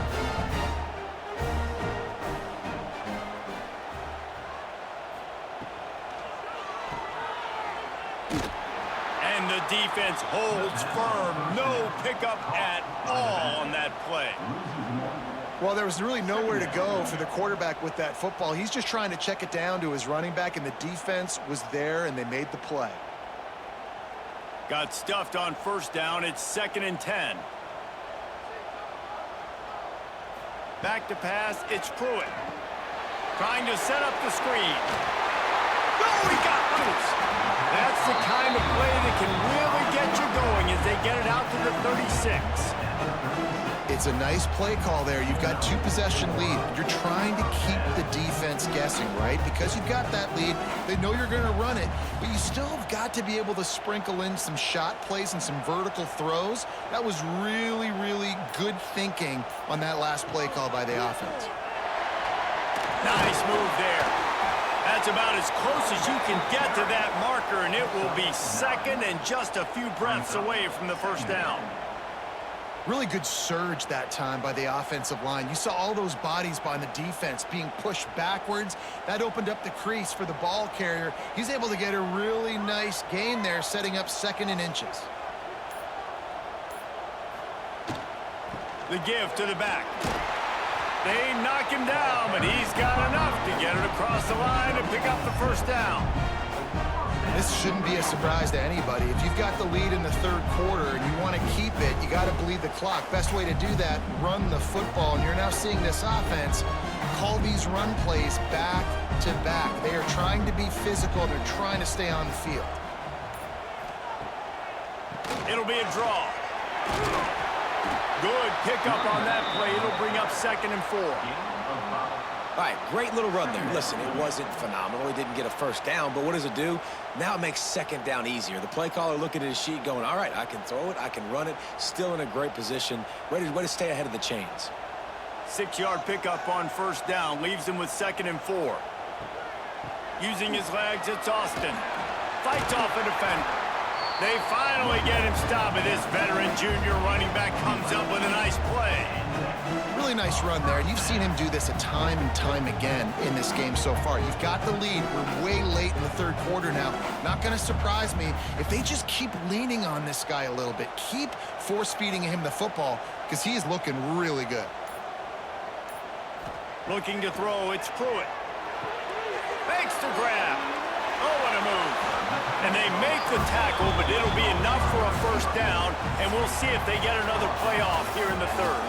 And the defense holds firm. No pickup at all on that play. Well, there was really nowhere to go for the quarterback with that football. He's just trying to check it down to his running back, and the defense was there, and they made the play. Got stuffed on 1st down. It's 2nd and 10. Back to pass. It's Pruitt. Trying to set up the screen. Oh, he got loose. That's the kind of play that can really get you going as they get it out to the 36. It's a nice play call there. You've got 2-possession lead. You're trying to keep the defense guessing, right? Because you've got that lead. They know you're going to run it, but you still have got to be able to sprinkle in some shot plays and some vertical throws. That was really, really good thinking on that last play call by the offense. Nice move there. That's about as close as you can get to that marker, and it will be 2nd and just a few breaths away from the 1st down. Really good surge that time by the offensive line. You saw all those bodies by the defense being pushed backwards. That opened up the crease for the ball carrier. He's able to get a really nice gain there, setting up 2nd and inches. The give to the back. They knock him down, but he's got enough to get it across the line and pick up the 1st down. This shouldn't be a surprise to anybody. If you've got the lead in the 3rd quarter and you want to keep it, you got to bleed the clock. Best way to do that, run the football. And you're now seeing this offense call these run plays back to back. They are trying to be physical. They're trying to stay on the field. It'll be a draw. Good pickup on that play. It'll bring up 2nd and 4. All right, great little run there. Listen, it wasn't phenomenal. He didn't get a first down, but what does it do? Now it makes second down easier. The play caller looking at his sheet going, all right, I can throw it, I can run it, still in a great position, ready to stay ahead of the chains. 6-yard pickup on first down, leaves him with 2nd and 4. Using his legs, it's Austin. Fights off a defender. They finally get him stopped, but this veteran junior running back comes up with a nice play. Really nice run there. You've seen him do this a time and time again in this game so far. You've got the lead. We're way late in the third quarter now. Not going to surprise me if they just keep leaning on this guy a little bit. Keep force-feeding him the football because he is looking really good. Looking to throw, it's Pruitt. Makes the grab. Oh, what a move. And they make the tackle, but it'll be enough for a first down, and we'll see if they get another playoff here in the third.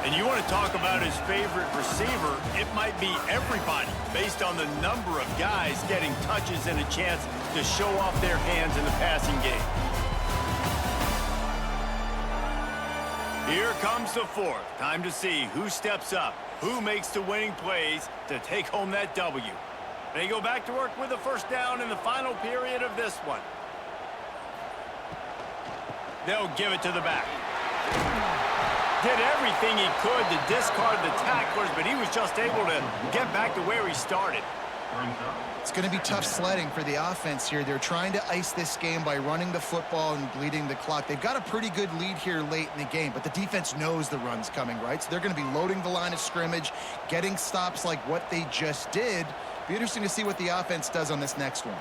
And you want to talk about his favorite receiver, it might be everybody based on the number of guys getting touches and a chance to show off their hands in the passing game. Here comes the fourth. Time to see who steps up, who makes the winning plays to take home that W. They go back to work with a first down in the final period of this one. They'll give it to the back. Did everything he could to discard the tacklers, but he was just able to get back to where he started. It's going to be tough sledding for the offense here. They're trying to ice this game by running the football and bleeding the clock. They've got a pretty good lead here late in the game, but the defense knows the run's coming, right? So they're going to be loading the line of scrimmage, getting stops like what they just did. Be interesting to see what the offense does on this next one.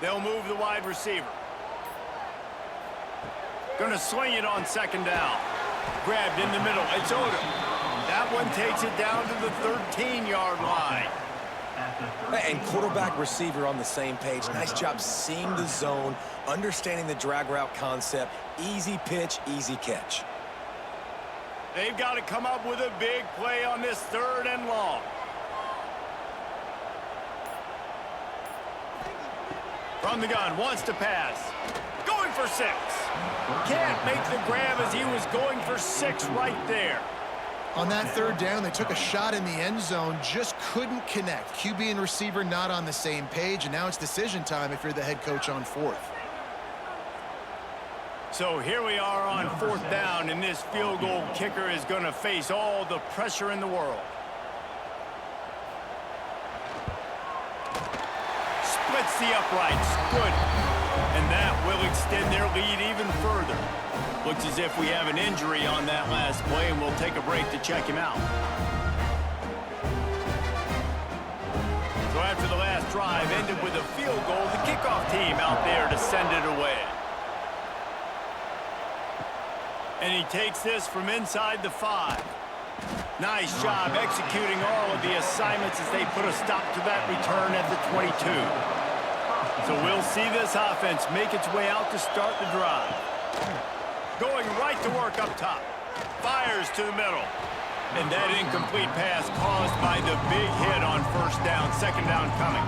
They'll move the wide receiver. Going to sling it on second down. Grabbed in the middle. It's Odom. That one takes it down to the 13-yard line. And quarterback receiver on the same page. Nice job seeing the zone, understanding the drag route concept. Easy pitch, easy catch. They've got to come up with a big play on this 3rd and long. From the gun, wants to pass. Going for 6. Can't make the grab as he was going for 6 right there. On that 3rd down, they took a shot in the end zone, just couldn't connect. QB and receiver not on the same page, and now it's decision time if you're the head coach on 4th. So here we are on 4th down, and this field goal kicker is going to face all the pressure in the world. Splits the uprights. Good. And that will extend their lead even further. Looks as if we have an injury on that last play, and we'll take a break to check him out. So after the last drive ended with a field goal, the kickoff team out there to send it away. And he takes this from inside the 5. Nice job executing all of the assignments as they put a stop to that return at the 22. So we'll see this offense make its way out to start the drive. Going right to work up top. Fires to the middle. And that incomplete pass caused by the big hit on first down. Second down coming.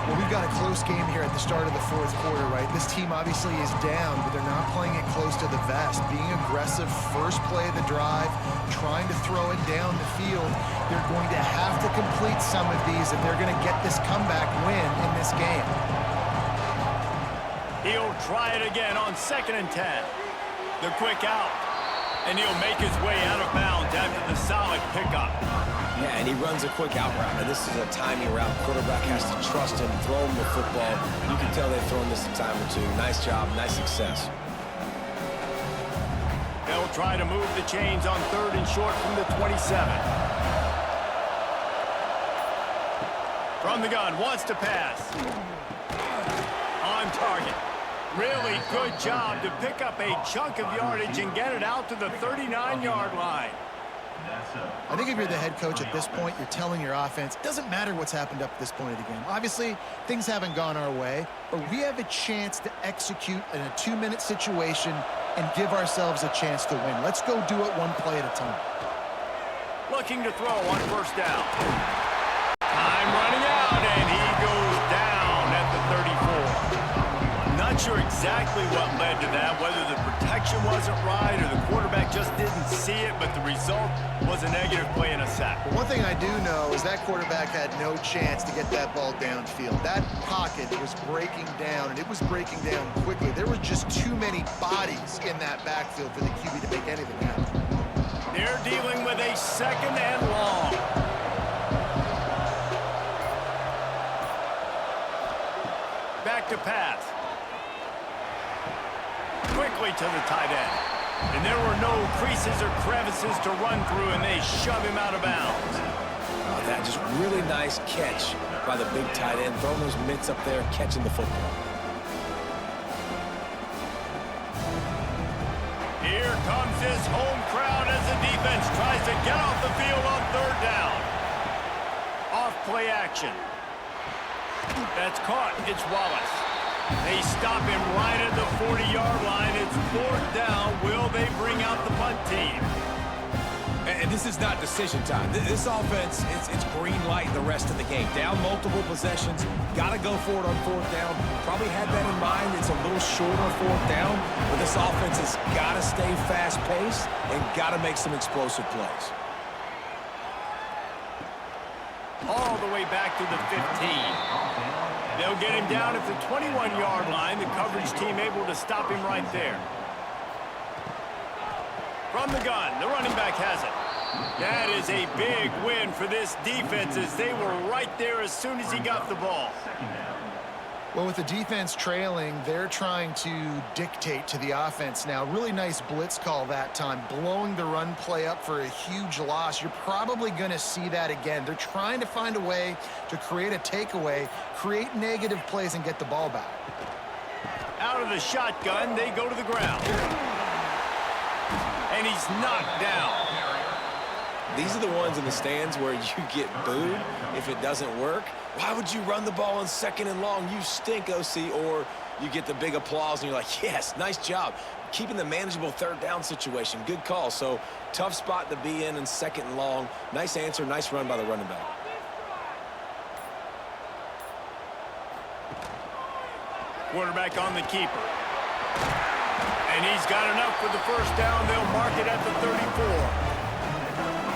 Well, we've got a close game here at the start of the 4th quarter, right? This team obviously is down, but they're not playing it close to the vest. Being aggressive, first play of the drive, trying to throw it down the field. They're going to have to complete some of these if they're going to get this comeback win in this game. He'll try it again on 2nd and 10. The quick out. And he'll make his way out of bounds after the solid pickup. Yeah, and he runs a quick out route. And this is a timing route. Quarterback has to trust him, throw him the football. You can tell they've thrown this a time or two. Nice job, nice success. They'll try to move the chains on 3rd and short from the 27. From the gun, wants to pass. On target. Really good job to pick up a chunk of yardage and get it out to the 39-yard line. I think if you're the head coach at this point, you're telling your offense, it doesn't matter what's happened up to this point of the game. Obviously, things haven't gone our way, but we have a chance to execute in a 2-minute situation and give ourselves a chance to win. Let's go do it one play at a time. Looking to throw on first down. Time running out, and he goes down at the 34. Not sure exactly what led to that, whether the protection wasn't right or the quarterback just didn't see it, but the result was a negative play and a sack. But one thing I do know is that quarterback had no chance to get that ball downfield. That pocket was breaking down, and it was breaking down quickly. There were just too many bodies in that backfield for the QB to make anything happen. They're dealing with a 2nd and long. Back to pass. Quickly to the tight end. And there were no creases or crevices to run through, and they shove him out of bounds. Oh, that just really nice catch by the big tight end, throwing those mitts up there, catching the football. Here comes this home crowd as the defense tries to get off the field on 3rd down. Off play action. That's caught. It's Wallace. They stop him right at the 40-yard line. It's 4th down. Will they bring out the punt team? And this is not decision time. This offense, it's green light the rest of the game. Down multiple possessions. Got to go for it on 4th down. Probably had that in mind. It's a little shorter 4th down. But this offense has got to stay fast-paced and got to make some explosive plays. All the way back to the 15. They'll get him down at the 21-yard line. The coverage team able to stop him right there. From the gun, the running back has it. That is a big win for this defense as they were right there as soon as he got the ball. Well, with the defense trailing, they're trying to dictate to the offense now. Really nice blitz call that time, blowing the run play up for a huge loss. You're probably going to see that again. They're trying to find a way to create a takeaway, create negative plays, and get the ball back. Out of the shotgun, they go to the ground. And he's knocked down. These are the ones in the stands where you get booed if it doesn't work. Why would you run the ball on 2nd and long? You stink, OC. Or you get the big applause and you're like, yes, nice job. Keeping the manageable 3rd down situation. Good call. So tough spot to be in 2nd and long. Nice answer, nice run by the running back. Quarterback on the keeper. And he's got enough for the 1st down. They'll mark it at the 34.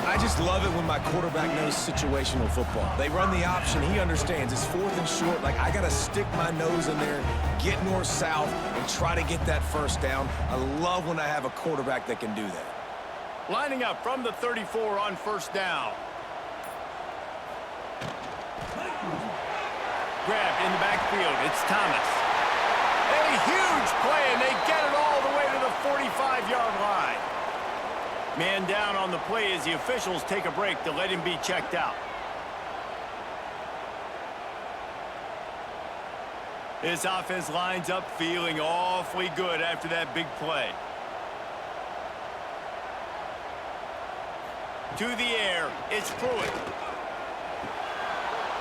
I just love it when my quarterback knows situational football. They run the option. He understands. It's 4th and short. Like, I got to stick my nose in there, get north-south, and try to get that 1st down. I love when I have a quarterback that can do that. Lining up from the 34 on 1st down. Grabbed in the backfield. It's Thomas. A huge play, and they get it all the way to the 45-yard line. Man down on the play as the officials take a break to let him be checked out. This offense lines up feeling awfully good after that big play. To the air, it's Pruitt.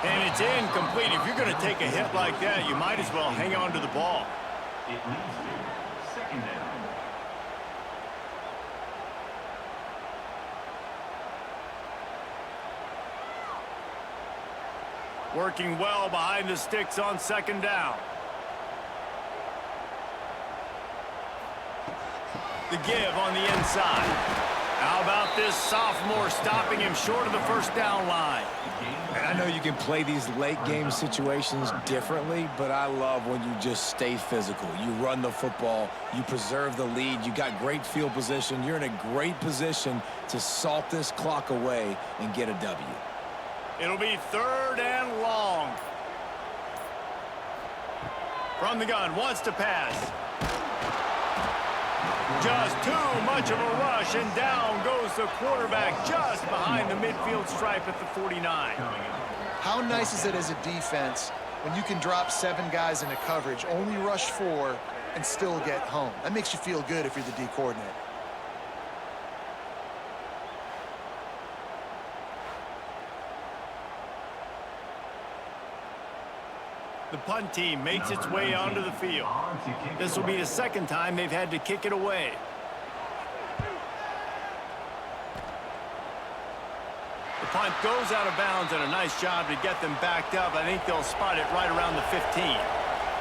And it's incomplete. If you're going to take a hit like that, you might as well hang on to the ball. It leads to 2nd down. Working well behind the sticks on 2nd down. The give on the inside. How about this sophomore stopping him short of the 1st down line? And I know you can play these late game situations differently, but I love when you just stay physical. You run the football, you preserve the lead, you got great field position. You're in a great position to salt this clock away and get a W. It'll be 3rd and long. From the gun, wants to pass. Just too much of a rush, and down goes the quarterback just behind the midfield stripe at the 49. How nice is it as a defense when you can drop 7 guys into coverage, only rush 4, and still get home? That makes you feel good if you're the D coordinator. The punt team makes its way onto the field. This will be the 2nd time they've had to kick it away. The punt goes out of bounds, and a nice job to get them backed up. I think they'll spot it right around the 15.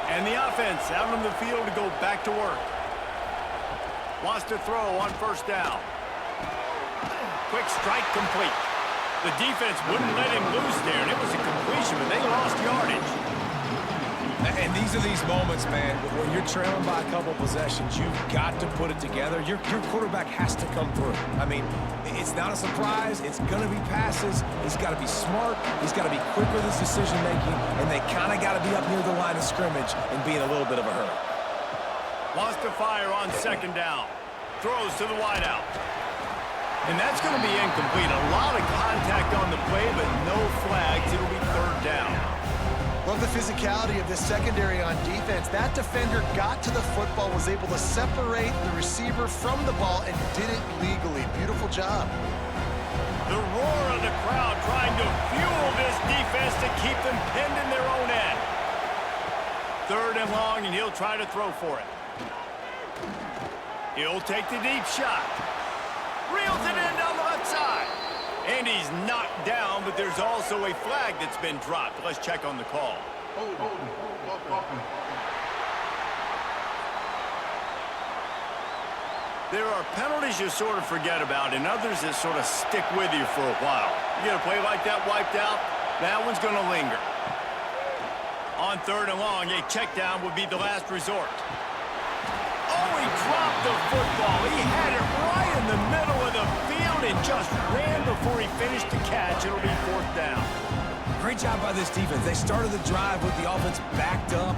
And the offense out on the field to go back to work. Wants to throw on first down. Quick strike complete. The defense wouldn't let him loose there, and it was a completion, but they lost yardage. And these are these moments, man, when you're trailing by a couple possessions, you've got to put it together. Your quarterback has to come through. I mean, it's not a surprise. It's going to be passes. He's got to be smart. He's got to be quick with his decision-making, and they kind of got to be up near the line of scrimmage and be in a little bit of a hurry. Wants to fire on second down. Throws to the wideout. And that's going to be incomplete. A lot of contact on the play, but no flags. It'll be third down. Love the physicality of this secondary on defense. That defender got to the football, was able to separate the receiver from the ball, and did it legally. Beautiful job. The roar of the crowd trying to fuel this defense to keep them pinned in their own end. Third and long, and he'll try to throw for it. He'll take the deep shot. Reels it in down the left side. And he's knocked down, but there's also a flag that's been dropped. Let's check on the call. There are penalties you sort of forget about and others that sort of stick with you for a while. You get a play like that wiped out, that one's going to linger. On third and long, a check down would be the last resort. Oh, he dropped the football. He had it right in the middle of the field and just ran before he finished the catch. It'll be fourth down. Great job by this defense. They started the drive with the offense backed up,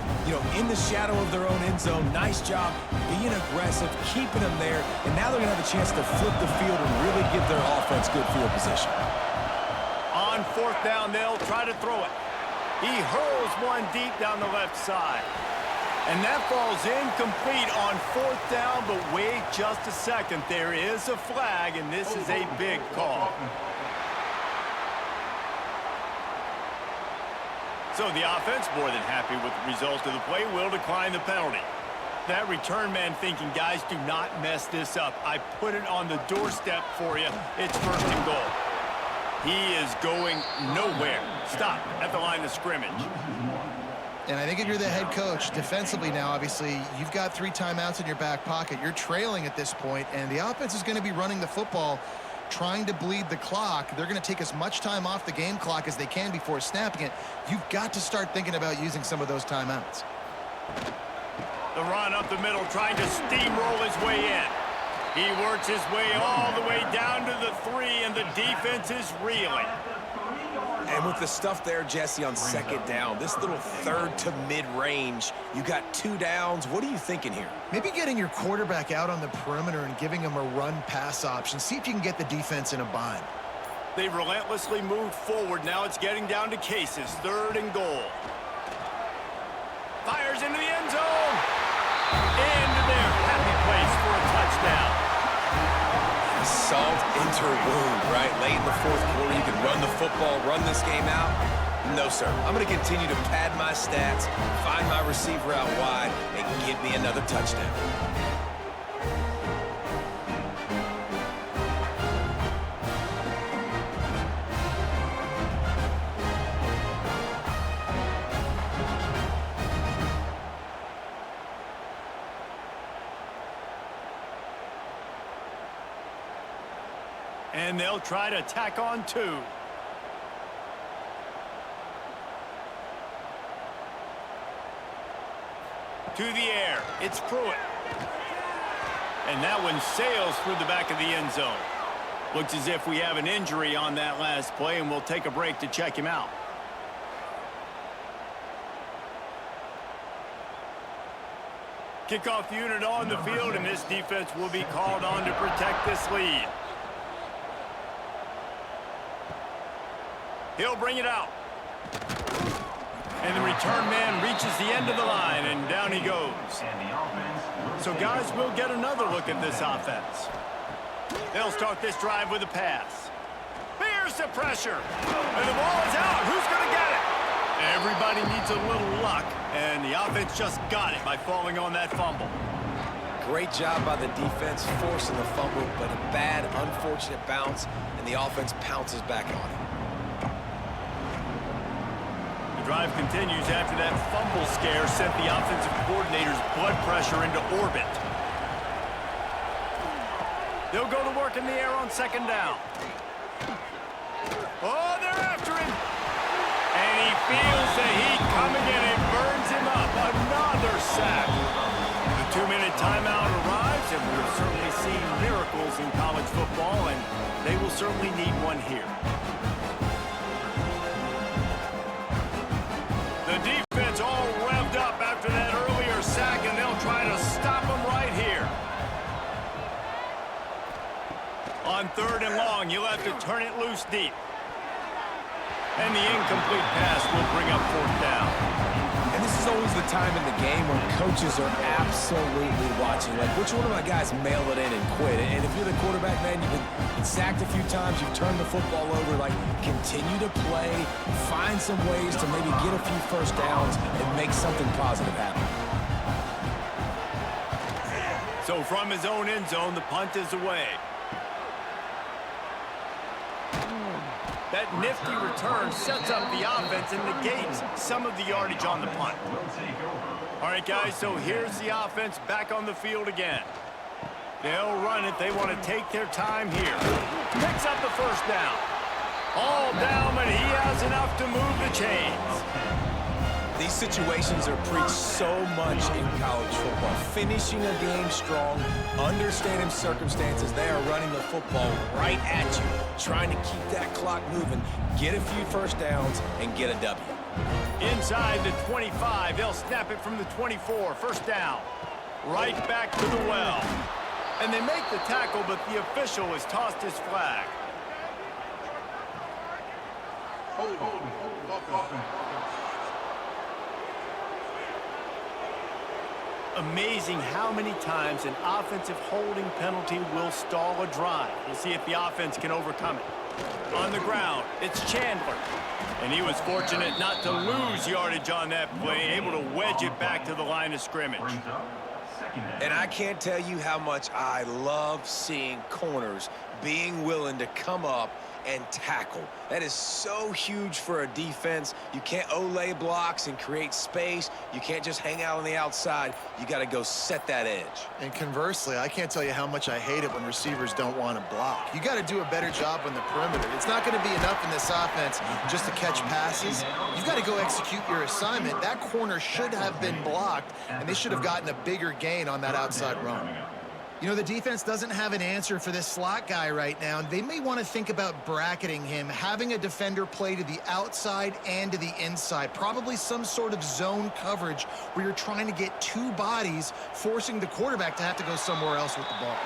in the shadow of their own end zone. Nice job being aggressive, keeping them there, and now they're going to have a chance to flip the field and really give their offense good field position. On fourth down, they'll try to throw it. He hurls one deep down the left side. And that falls incomplete on fourth down, but wait just a second. There is a flag, and this is a big call. So the offense, more than happy with the result of the play, will decline the penalty. That return man thinking, guys, do not mess this up. I put it on the doorstep for you. It's first and goal. He is going nowhere. Stop at the line of scrimmage. And I think if you're the head coach, defensively now, obviously, you've got 3 timeouts in your back pocket. You're trailing at this point, and the offense is going to be running the football, trying to bleed the clock. They're going to take as much time off the game clock as they can before snapping it. You've got to start thinking about using some of those timeouts. The run up the middle, trying to steamroll his way in. He works his way all the way down to the 3, and the defense is reeling. And with the stuff there, Jesse, on second down, this little third to mid-range, you got 2 downs. What are you thinking here? Maybe getting your quarterback out on the perimeter and giving him a run-pass option. See if you can get the defense in a bind. They've relentlessly moved forward. Now it's getting down to cases. Third and goal. Fires into the end zone. Into their happy place for a touchdown. Salt into a wound, right? Late in the fourth quarter, you can run the football, run this game out. No, sir. I'm going to continue to pad my stats, find my receiver out wide, and give me another touchdown. And they'll try to tack on 2. To the air. It's Pruitt. And that one sails through the back of the end zone. Looks as if we have an injury on that last play, and we'll take a break to check him out. Kickoff unit on the field, and this defense will be called on to protect this lead. He'll bring it out. And the return man reaches the end of the line, and down he goes. So, guys, we'll get another look at this offense. They'll start this drive with a pass. Here's the pressure. And the ball is out. Who's going to get it? Everybody needs a little luck, and the offense just got it by falling on that fumble. Great job by the defense forcing the fumble, but a bad, unfortunate bounce, and the offense pounces back on it. The Drive continues after that fumble scare sent the offensive coordinator's blood pressure into orbit. They'll go to work in the air on second down. Oh, they're after him. And he feels the heat coming and it burns him up. Another sack. The 2-minute timeout arrives, and we've certainly seen miracles in college football, and they will certainly need one here. The defense all revved up after that earlier sack, and they'll try to stop them right here. On 3rd and long, you'll have to turn it loose deep. And the incomplete pass will bring up 4th down. And this is always the time in the game when coaches are absolutely watching. Like, which one of my guys mail it in and quit? And if you're the quarterback, man, you've been sacked a few times, you've turned the football over. Like, continue to play, find some ways to maybe get a few first downs and make something positive happen. So from his own end zone, the punt is away. That nifty return sets up the offense and negates some of the yardage on the punt. All right, guys, so here's the offense back on the field again. They'll run it. They want to take their time here. Picks up the 1st down. All down, but he has enough to move the chains. These situations are preached so much in college football. Finishing a game strong, understanding circumstances. They are running the football right at you, trying to keep that clock moving, get a few first downs, and get a W. Inside the 25, they'll snap it from the 24. 1st down. Right back to the well. And they make the tackle, but the official has tossed his flag. Amazing how many times an offensive holding penalty will stall a drive. We'll see if the offense can overcome it. On the ground, it's Chandler. And he was fortunate not to lose yardage on that play, able to wedge it back to the line of scrimmage. And I can't tell you how much I love seeing corners being willing to come up and tackle. That is so huge for a defense. You can't olay blocks and create space. You can't just hang out on the outside. You got to go set that edge. And conversely, I can't tell you how much I hate it when receivers don't want to block. You got to do a better job on the perimeter. It's not going to be enough in this offense just to catch passes. You've got to go execute your assignment. That corner should have been blocked, and they should have gotten a bigger gain on that outside run. You know, the defense doesn't have an answer for this slot guy right now. They may want to think about bracketing him, having a defender play to the outside and to the inside. Probably some sort of zone coverage where you're trying to get 2 bodies, forcing the quarterback to have to go somewhere else with the ball.